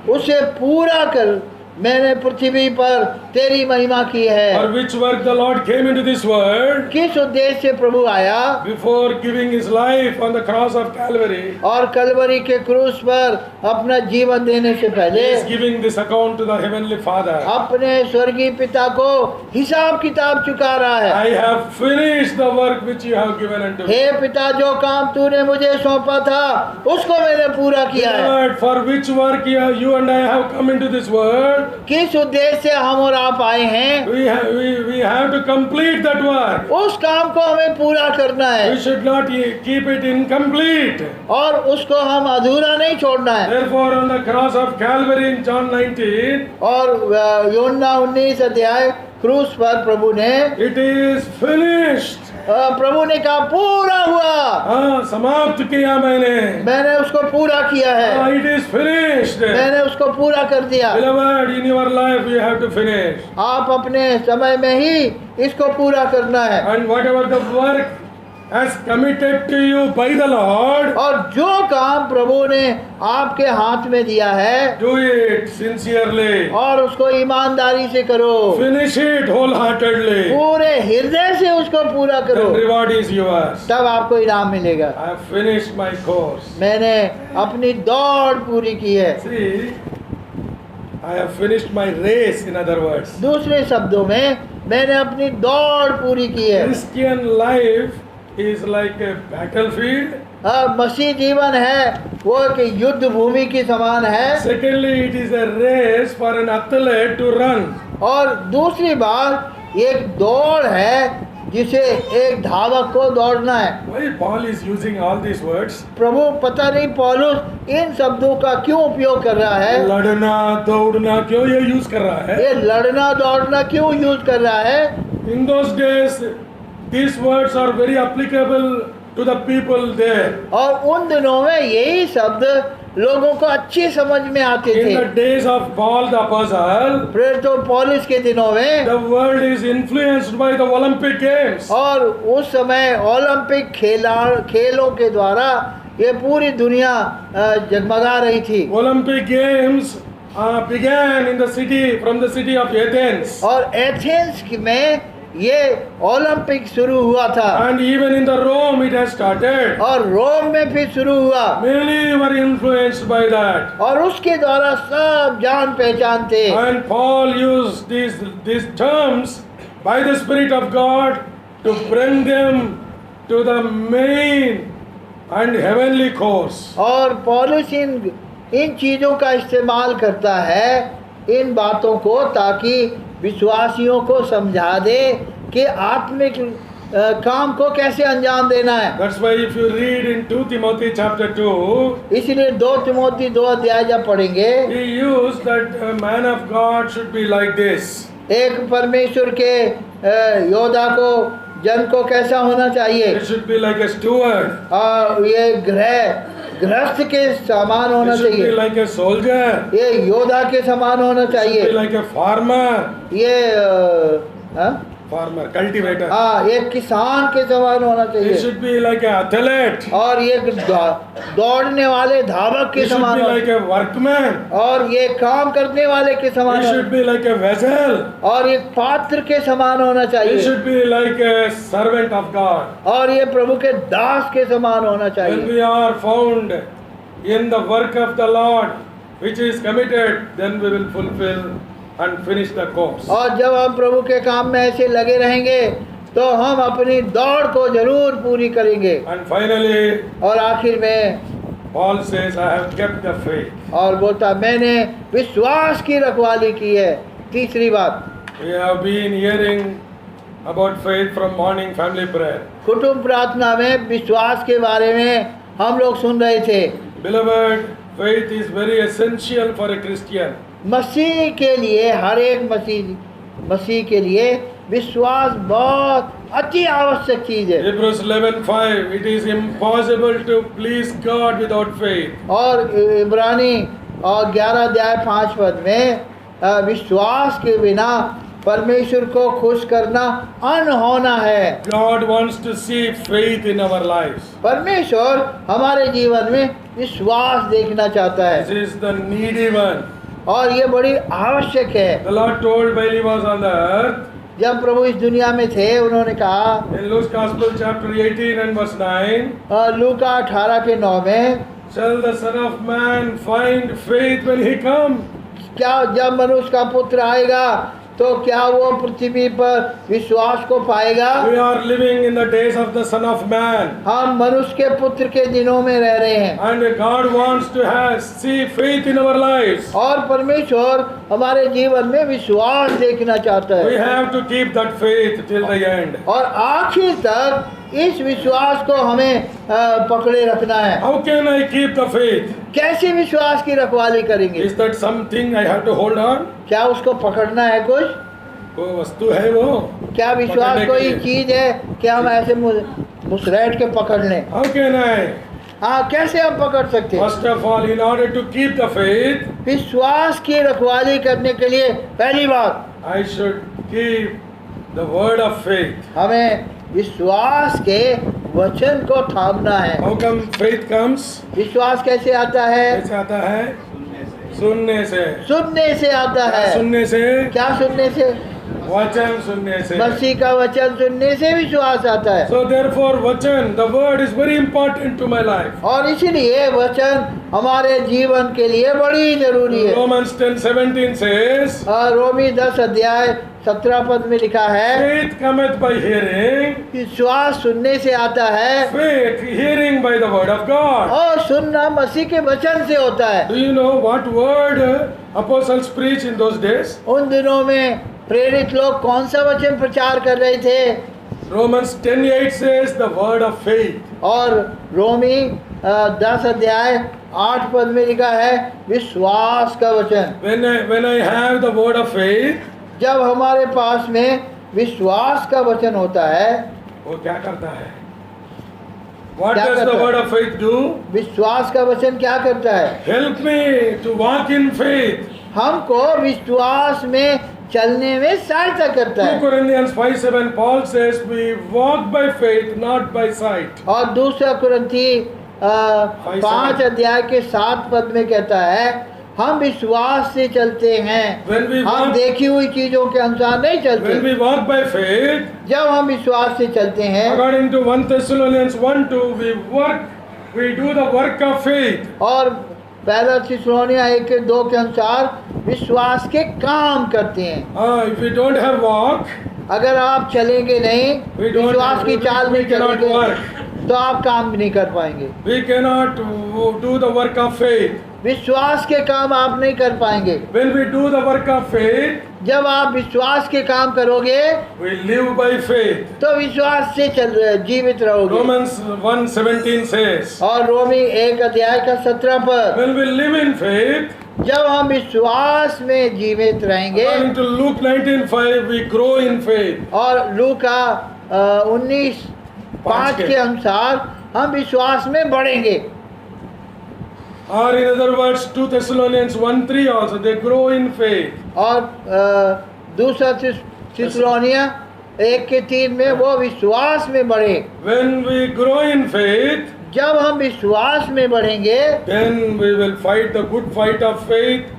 उसे पूरा कर, मैंने पृथ्वी पर तेरी महिमा की है। For which work the Lord came into this world? किस उद्देश्य से प्रभु आया? Before giving his life on the cross of Calvary, और कलवरी के क्रूस पर अपना जीवन देने से he पहले is giving this account to the heavenly Father. अपने स्वर्गीय पिता को हिसाब किताब चुका रहा है। I have finished the work which you have given unto me. हे पिता, जो काम तूने मुझे सौंपा था उसको मैंने पूरा किया है। Lord, for which work you and I have come into this world? किस उद्देश्य से हम और आप आए हैं? We have to complete that work. उस काम को हमें पूरा करना है We should not keep it incomplete. और उसको हम अधूरा नहीं छोड़ना है। Therefore, on the cross of Calvary in John 19, और यूहन्ना 19 अध्याय क्रूस पर प्रभु ने it is finished. प्रभु ने कहा पूरा हुआ, हाँ, समाप्त किया मैंने उसको पूरा किया है, It is finished. मैंने उसको पूरा कर दिया। Beloved, in your life you have to finish. आप अपने समय में ही इसको पूरा करना है। And whatever the work has committed to you by the Lord, और जो काम प्रभु ने आपके हाथ में दिया है do it sincerely. और उसको ईमानदारी से करो, Finish it wholeheartedly. पूरे हृदय से उसको पूरा करो, Then reward is yours. तब आपको इनाम मिलेगा। I have finished my course. मैंने अपनी दौड़ पूरी की है। See, I have finished my race, in other words. दूसरे शब्दों में, मैंने अपनी दौड़ पूरी की है। Christian life is like a battlefield. मसीह जीवन है वो एक युद्ध भूमि की समान है। Secondly, it is a race for an athlete to run. और दूसरी बात एक दौड़ है जिसे एक धावक को दौड़ना है। Why Paul is using all these words? प्रभु पता नहीं पौलुस इन शब्दों का क्यों उपयोग कर रहा है। लड़ना दौड़ना क्यों ये यूज कर रहा है? ये लड़ना दौड़ना क्यों यूज कर रहा है? In those days, these words are very applicable to the people there. और उन दिनों में यही शब्द लोगों को अच्छी समझ में आते In थे। the days of Paul the Apostle, प्रेरित पौलुस के दिनों में, the world is influenced by the Olympic Games. और उस समय ओलंपिक खेलों के द्वारा ये पूरी दुनिया जगमगा रही थी। Olympic Games began in the city, from the city of Athens. और एथेंस में ये ओलंपिक शुरू हुआ था। And even in the Rome it has started. और रोम में फिर शुरू हुआ। Many were influenced by that. और उसके द्वारा सब जान पहचान थे। And Paul used these terms by the Spirit of God to bring them to the main and heavenly course. और पौलुस इन चीज़ों का इस्तेमाल करता है, इन बातों को, ताकि विश्वासियों को समझा दे कि आत्मिक काम को कैसे अंजाम देना है। That's why if you read in 2 Timothy chapter 2, इसलिए 2 तिमोथी 2 अध्याय जब पढ़ेंगे, he used that a man of God should be like this. एक परमेश्वर के योद्धा को, जन को कैसा होना चाहिए? It should be like a steward. ये गृहस्थ के समान होना It should be चाहिए, like a soldier. ये योद्धा के समान होना It should चाहिए, be like a farmer. ये Farmer, cultivator. ये किसान के समान होना It चाहिए, should be like an athlete. और ये दौड़ने वाले धावक के It should समान be होना, like a workman. और ये काम करने वाले के समान It होना, should be like a vessel. और ये पात्र के समान होना It चाहिए, should be like a servant of God. और ये प्रभु के दास के समान होना When चाहिए। we are found in the work of the Lord, which is committed, then we will fulfill and finish the course. और जब हम प्रभु के काम में ऐसे लगे रहेंगे तो हम अपनी दौड़ को जरूर पूरी करेंगे। And finally, और आखिर में Paul says, I have kept the faith. और बोलता, मैंने विश्वास की रखवाली की है। तीसरी बात, We have been hearing about faith from morning family prayer. कुटुंब प्रार्थना में विश्वास के बारे में हम लोग सुन रहे थे। Beloved, faith is very essential for a Christian. मसीह के लिए, हर एक मसीह के लिए विश्वास बहुत अति आवश्यक चीज है। Hebrews 11:5, it is impossible to please God without faith. और इब्रानी और 11 अध्याय 5 पद में विश्वास के बिना परमेश्वर को खुश करना अनहोना है। God wants to see faith in our lives. परमेश्वर हमारे जीवन में विश्वास देखना चाहता है This is the needy one. और ये बड़ी आवश्यक है। The Lord told while he was on the earth, जब प्रभु इस दुनिया में थे, उन्होंने कहा in Luke's Gospel chapter 18 and verse 9, लूका 18 के 9 में, shall the Son of Man find faith when he comes? क्या जब मनुष्य का पुत्र आएगा तो क्या वो पृथ्वी पर विश्वास को पाएगा? We are living in the days of the Son of Man. हम मनुष्य के पुत्र के दिनों में रह रहे हैं And God wants to see faith in our lives. और परमेश्वर हमारे जीवन में विश्वास देखना चाहता We है have to keep that faith till the end. और आखिर तक इस विश्वास को हमें पकड़े रखना है। How can I keep the faith? कैसे विश्वास की रखवाली करेंगे? Is that something I have to hold on? क्या उसको पकड़ना है कुछ? वो वस्तु है वो? क्या विश्वास पकड़ने के कोई लिए। चीज है कि हम ऐसे मुसरैठ के पकड़ लें? How can I? हाँ, कैसे हम पकड़ सकते हैं? First of all, in order to keep the faith, विश्वास की रखवाली करने के लिए पहली बात I should keep the word of faith. हमें विश्वास के वचन को थामना है। How come faith comes? विश्वास कैसे आता है? कैसे आता है? सुनने से। सुनने से आता क्या है। सुनने से? क्या सुनने से? वचन सुनने से। मसीह का वचन सुनने से विश्वास आता है। So therefore, वचन, the word is very important to my life. और इसीलिए वचन हमारे जीवन के लिए बड़ी जरूरी है। Romans 10:17 says, और रोमी 10 अध्याय 17 पद में लिखा है, faith cometh by hearing, विश्वास सुनने से आता है faith hearing by the word of God. और सुनना मसीह के वचन से होता है। Do you know what word apostles preach in those days? उन दिनों में प्रेरित लोग कौन सा वचन प्रचार कर रहे थे? Romans 10:8 says the word of faith. और रोमी 10 अध्याय 8 पद में लिखा है विश्वास का वचन। When I have the word of faith, जब हमारे पास में विश्वास का वचन होता है, वो क्या करता है? What क्या does करता the है? word of faith do? विश्वास का वचन क्या करता है? Help me to walk in faith. हमको विश्वास में चलने में सहायता करता 2 है। Corinthians 5:7 Paul says we walk by faith not by sight. और दूसरा कुरिन्थी 5 अध्याय के 7 पद में कहता है हम विश्वास से चलते हैं, When we हम walk, देखी हुई चीजों के अनुसार नहीं when चलते। we walk by faith, जब हम विश्वास से चलते हैं according to 1 Thessalonians 1:2, we do the work of faith. और पहला थिस्सलुनीकियों 1:2 के अनुसार विश्वास के काम करते हैं। If we don't have walk, अगर आप चलेंगे नहीं, we don't विश्वास की चाल we नहीं cannot चलेंगे work. तो आप काम भी नहीं कर पाएंगे। We cannot do the work of faith. विश्वास के काम आप नहीं कर पाएंगे। When we do the work of faith, जब आप विश्वास के काम करोगे we live by faith. तो विश्वास से जीवित रहोगे। Romans 1:17 says, और रोमी 1 अध्याय का 17 पर when we live in faith, जब हम विश्वास में जीवित रहेंगे according to Luke 19:5, we grow in faith. और लूका 19:5 के अनुसार हम विश्वास में बढ़ेंगे। Or in other words, 2 Thessalonians 1:3 also, they grow in faith. और दूसरा थिस्सलुनीकियों 1:3 में वो विश्वास में बढ़े। When we grow in faith, जब हम विश्वास में बढ़ेंगे then we will fight the good fight of faith.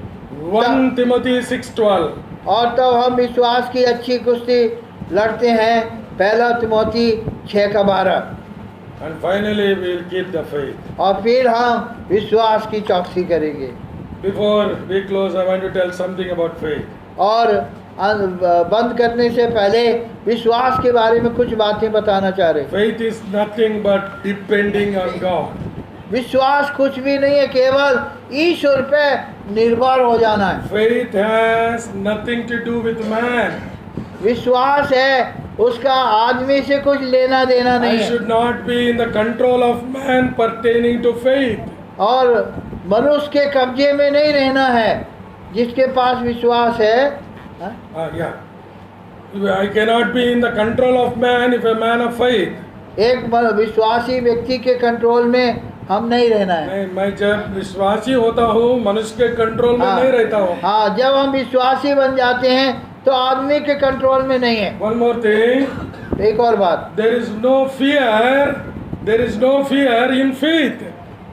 1 Timothy 6:12. और तब हम विश्वास की अच्छी कुश्ती लड़ते हैं। पहला Timothy 6:12। And finally, we will keep the faith. और फिर हम विश्वास की चौकसी करेंगे। Before we close, I want to tell something about faith. और बंद करने से पहले विश्वास के बारे में कुछ बातें बताना चाह रहे। Faith is nothing but depending on God. विश्वास कुछ भी नहीं है, केवल ईश्वर पे निर्भर हो जाना है। Faith has nothing to do with man. विश्वास है उसका आदमी से कुछ लेना देना I नहीं है। should not be in the control of man pertaining to faith. और मनुष्य के कब्जे में नहीं रहना है जिसके पास विश्वास है। हाँ? Yeah. I cannot be in the control of man if a man of faith. एक विश्वासी व्यक्ति के कंट्रोल में हम नहीं रहना है। मैं जब विश्वासी होता हूँ मनुष्य के कंट्रोल में नहीं रहता हूँ। हाँ, जब हम विश्वासी बन जाते हैं तो आदमी के कंट्रोल में नहीं है। One more thing. एक और बात, There is no fear. There is no fear in faith.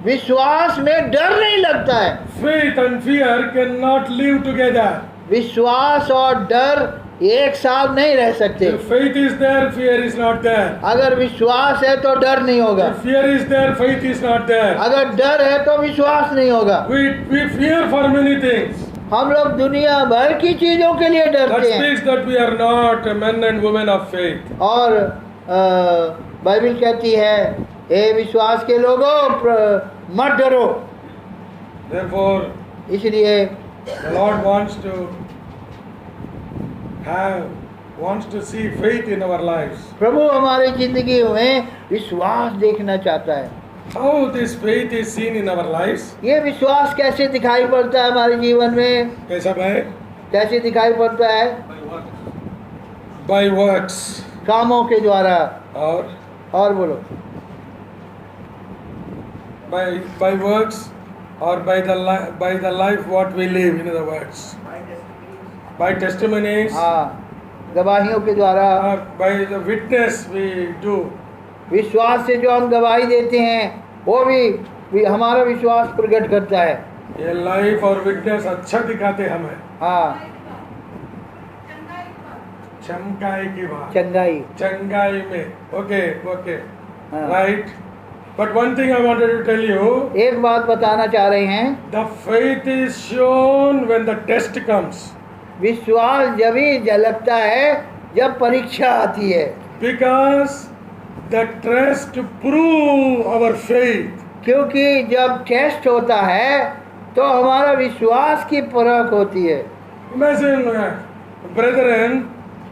विश्वास में डर नहीं लगता है। Faith and fear cannot live together. विश्वास और डर एक साथ नहीं रह सकते। If faith is there, fear is not there. अगर विश्वास है तो डर नहीं होगा, If fear is there, faith is not there. अगर डर है तो विश्वास नहीं होगा। We fear for many things. हम लोग दुनिया भर की चीजों के लिए That डरते हैं। speaks that we are not men and women of faith. और बाइबल कहती है, हे विश्वास के लोगों मत डरो। Therefore, इसलिए the Lord wants to see faith in our lives. प्रभु हमारी जिंदगी में विश्वास देखना चाहता है। How this faith is seen in our lives? ये विश्वास कैसे दिखाई पड़ता है हमारे जीवन में? कैसा भाई? कैसे दिखाई पड़ता है? By works. कामों के द्वारा। और बोलो, by works or by the life what we live, in other words. By testimonies. हाँ, गवाहियों के द्वारा। By the witness we do. विश्वास से जो हम गवाही देते हैं वो भी हमारा विश्वास प्रकट करता है। ये लाइफ और विटनेस अच्छा दिखाते हमें। हाँ, चमकाई की बात, चंगाई में। ओके हाँ। Right. But one thing I wanted to tell you, एक बात बताना चाह रहे हैं, the faith is shown when the test comes. विश्वास जब ही झलकता है जब परीक्षा आती है। Because the test prove our faith. क्योंकि जब टेस्ट होता है तो हमारा विश्वास की परख होती है। Imagine, brethren,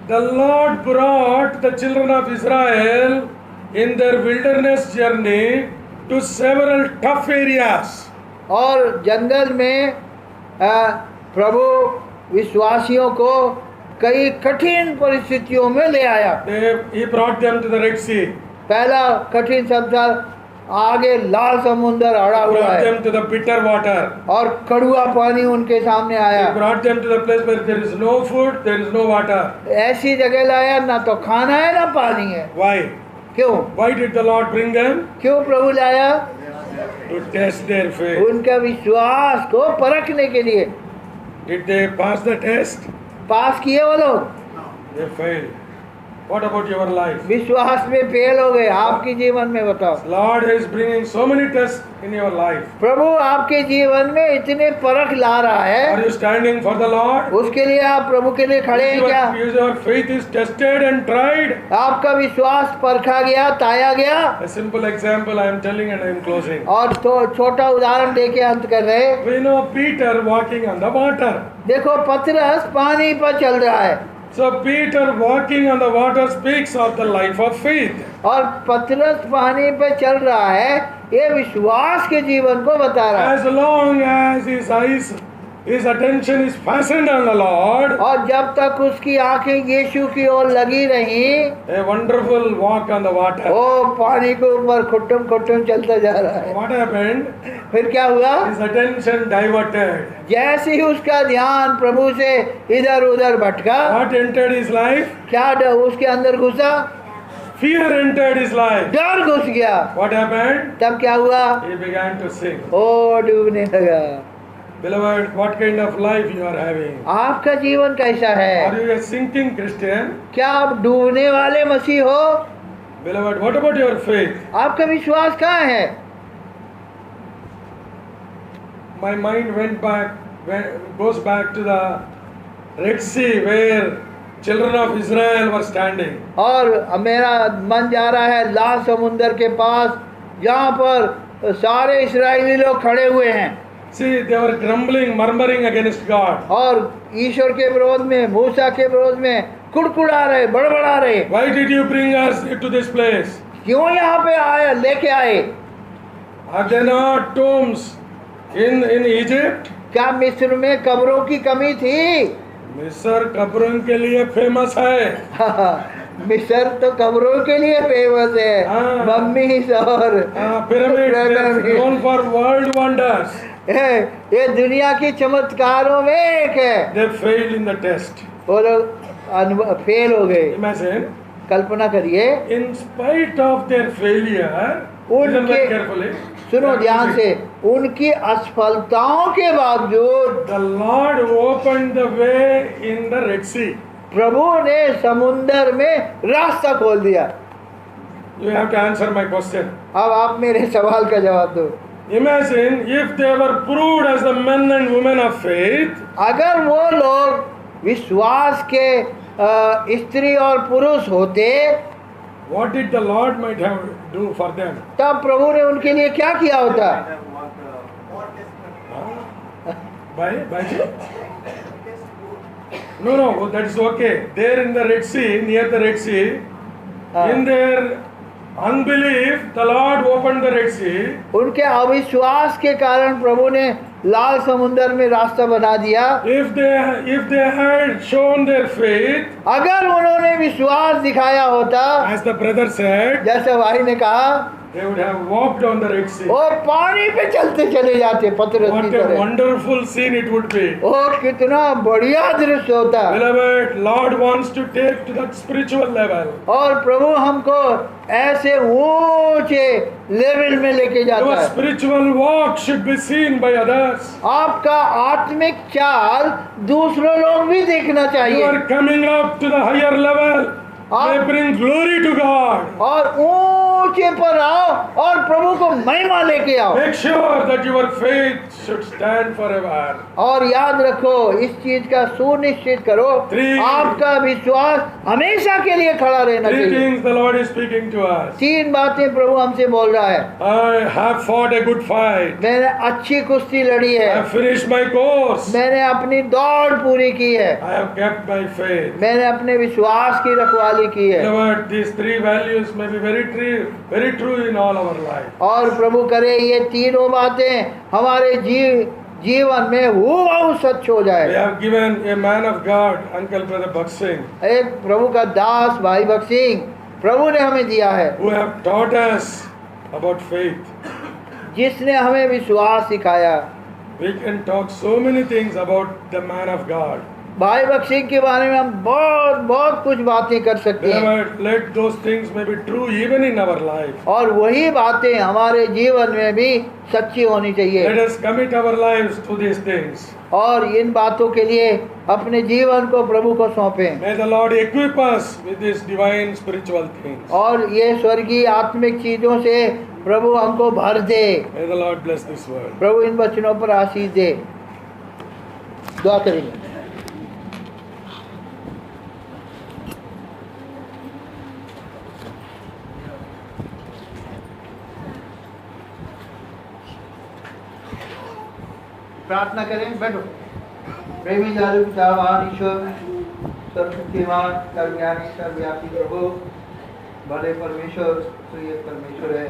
the Lord brought the children of Israel in their wilderness journey to several tough areas. और जंगल में प्रभु विश्वासियों को कई कठिन परिस्थितियों में ले आया। He brought them to the Red Sea. पहला कठिन शब्द था, आगे लाल समुंदर अड़ा हुआ Brought है them to the bitter water. और कड़वा पानी उनके सामने आया। He brought them to the place where there is no food, there is no water. ऐसी जगह लाया, ना तो खाना है ना पानी है। Why? क्यों? Why did the Lord bring them? क्यों प्रभु लाया? To test their faith. उनका विश्वास को परखने के लिए। Did they pass the test? पास किए वो लोग? They failed. What about your life? विश्वास में फेल हो गए। आपके जीवन में बताओ। Lord is bringing so many tests in your life. प्रभु आपके जीवन में इतने परख ला रहा Are है, you standing for the Lord? उसके लिए आप प्रभु के लिए खड़े हैं क्या? Your faith is tested and tried. आपका विश्वास परखा गया, ताया गया। A simple example I am telling and I am closing. और तो छोटा उदाहरण देके अंत कर रहे। We know Peter walking on the water. देखो पतरस पानी पर चल रहा है। So Peter walking on the water speaks of the life of faith. और पतरस पानी पे चल रहा है, ये विश्वास के जीवन को बता रहा है। As long as his attention is fastened on the Lord. और जब तक उसकी आंखें यीशु की ओर लगी रही, A wonderful walk on the water. वो पानी के ऊपर खुट्टम चलता जा रहा है। What happened? फिर क्या हुआ? His attention diverted. जैसे ही उसका ध्यान प्रभु से इधर उधर भटका, What entered his life? क्या उसके अंदर घुसा? Fear entered his life. डर घुस गया। What happened? तब क्या हुआ? He began to sink. ओ डूबने लगा। Beloved, what kind of life you are having? आपका जीवन कैसा है? Are you a sinking Christian? क्या आप डूबने वाले मसीह हो? Beloved, what about your faith? आपका विश्वास कहाँ है? My mind goes back to the Red Sea where children of Israel were standing. और मेरा मन जा रहा है लाल समुंदर के पास, जहाँ पर सारे इस्राएली लोग खड़े हुए हैं। See, they were grumbling, murmuring against God. और ईश्वर के विरोध में, मूसा के विरोध में कुड़कुड़ा रहे, बड़बड़ा रहे। Why did you bring us to this place? क्यों यहाँ पे आए, लेके आए? Are there not tombs in Egypt? क्या मिस्र में कब्रों की कमी थी? मिस्र कब्रों के लिए फेमस है। मिस्र तो कब्रों के लिए फेमस है। हाँ। मम्मी और Pyramids known for world wonders. ये दुनिया की चमत्कारों में एक है। They failed in the test. वो लोग फेल हो गए। Imagine, कल्पना करिए, in spite of their failure, listen very carefully. सुनो ध्यान से, उनकी असफलताओं के बावजूद The Lord opened the way in the Red Sea. प्रभु ने समुंदर में रास्ता खोल दिया। You have to answer my question. अब आप मेरे सवाल का जवाब दो। Imagine if they were proved as the men and women of faith. अगर वो लोग विश्वास के स्त्री और पुरुष होते, What did the Lord might have do for them? तब प्रभु ने उनके लिए क्या किया होता? By no, that is okay. There in the Red Sea, near the Red Sea, in their unbelief, the Lord opened the Red Sea. उनके अविश्वास के कारण प्रभु ने लाल समुंदर में रास्ता बना दिया। If they had shown their faith, अगर उन्होंने विश्वास दिखाया होता, as the brother said, जैसे भाई ने कहा, they would have walked on the Red Sea. वो पानी पे चलते चले जाते पतरस की What a तरह। wonderful scene it would be. वो कितना बढ़िया दृश्य होता। Beloved, Lord wants to take to that spiritual level. और प्रभु हमको ऐसे ऊंचे लेवल में लेके जाता Your है। spiritual walk should be seen by others. आपका आत्मिक चाल दूसरों लोग भी देखना You चाहिए। are coming up to the higher level. They bring glory to God. और ऊंचे पर आओ और प्रभु को महिमा लेके आओ। Make sure that your faith should stand forever. और याद रखो, इस चीज का सुनिश्चित करो, आपका विश्वास हमेशा के लिए खड़ा रहना Three चाहिए। things the Lord is speaking to us. 3 बातें प्रभु हमसे बोल रहा है। I have fought a good fight. मैंने अच्छी कुश्ती लड़ी I है, have finished my course. मैंने अपनी दौड़ पूरी की है, I have kept my faith. मैंने अपने विश्वास की रखवाली की है। Beloved, these 3 values may be very true in all our life. और प्रभु करे ये तीनों बातें हमारे जीवन में हूबहू सच हो We जाए। have given a man of God, Uncle Brother Bhakt Singh, एक प्रभु का दास भाई भक्त सिंह प्रभु ने हमें दिया है, who have taught us about faith. जिसने हमें विश्वास सिखाया। We can talk so many things about the man of God. भाई भक्त सिंह के बारे में हम बहुत कुछ बातें कर सकते हैं, Beloved, let those things may be true even in our life. और वही बातें हमारे जीवन में भी सच्ची होनी चाहिए। Let us commit our lives to these things. और इन बातों के लिए अपने जीवन को प्रभु को सौंपें। May the Lord equip us with these divine spiritual things. और ये स्वर्गीय आत्मिक चीजों से प्रभु हमको भर दे। May the Lord bless this word. प्रभु इन वचनों पर आशीष दे। दुआ करेंगे। प्रार्थना करें, बैठो। प्रेमी जादू पिता महान ईश्वर, सर्वशक्तिमान, सर्वज्ञानी, सर्वव्यापी प्रभु, भले परमेश्वर, तू एक परमेश्वर है।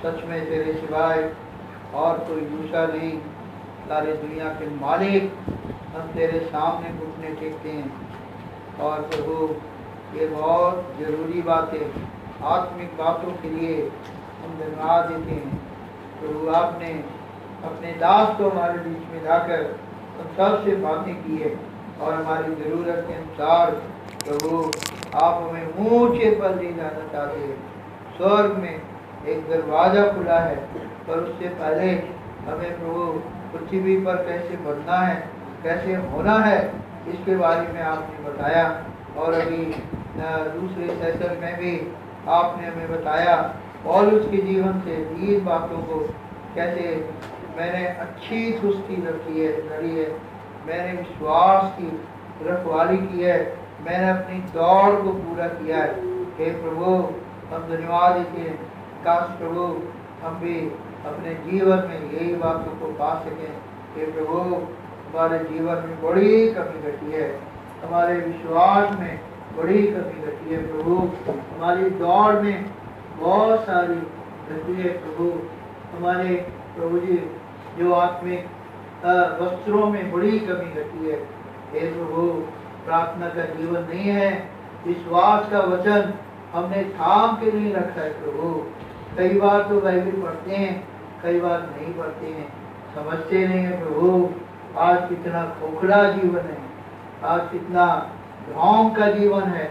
सच में तेरे सिवाय और कोई दूसरा नहीं। सारे दुनिया के मालिक, हम तेरे सामने घुटने टेकते हैं। और प्रभु, ये बहुत ज़रूरी बातें, आत्मिक बातों के लिए हम धन्यवाद देते हैं। प्रभु, आपने अपने दास को हमारे बीच में लाकर हम सबसे बातें की है, और हमारी ज़रूरत के अनुसार प्रभु आप हमें ऊंचे पर ले जाना चाहते हैं। स्वर्ग में एक दरवाज़ा खुला है, पर उससे पहले हमें प्रभु पृथ्वी पर कैसे बढ़ना है, कैसे होना है, इसके बारे में आपने बताया। और अभी दूसरे सेशन में भी आपने हमें बताया पौलुस के जीवन से इन बातों को कैसे मैंने अच्छी कुश्ती लड़ी है, मैंने विश्वास की रखवाली की है, मैंने अपनी दौड़ को पूरा किया है। हे प्रभु, हम धन्यवाद देते हैं। काश प्रभु हम भी अपने जीवन में यही बातों को पा सकें कि प्रभु हमारे जीवन में बड़ी कमी घटी है, हमारे विश्वास में बड़ी कमी घटी है प्रभु, हमारी दौड़ में बहुत सारी घटी है प्रभु, हमारे प्रभु जी जो आत्मिक वस्त्रों में बड़ी कमी घटी है। हे प्रभु, प्रार्थना का जीवन नहीं है, विश्वास का वचन हमने थाम के नहीं रखा है प्रभु। कई बार तो बाइबल पढ़ते हैं, कई बार नहीं पढ़ते हैं, समझते नहीं है प्रभु। आज कितना खोखला जीवन है, आज कितना ढोंग का जीवन है।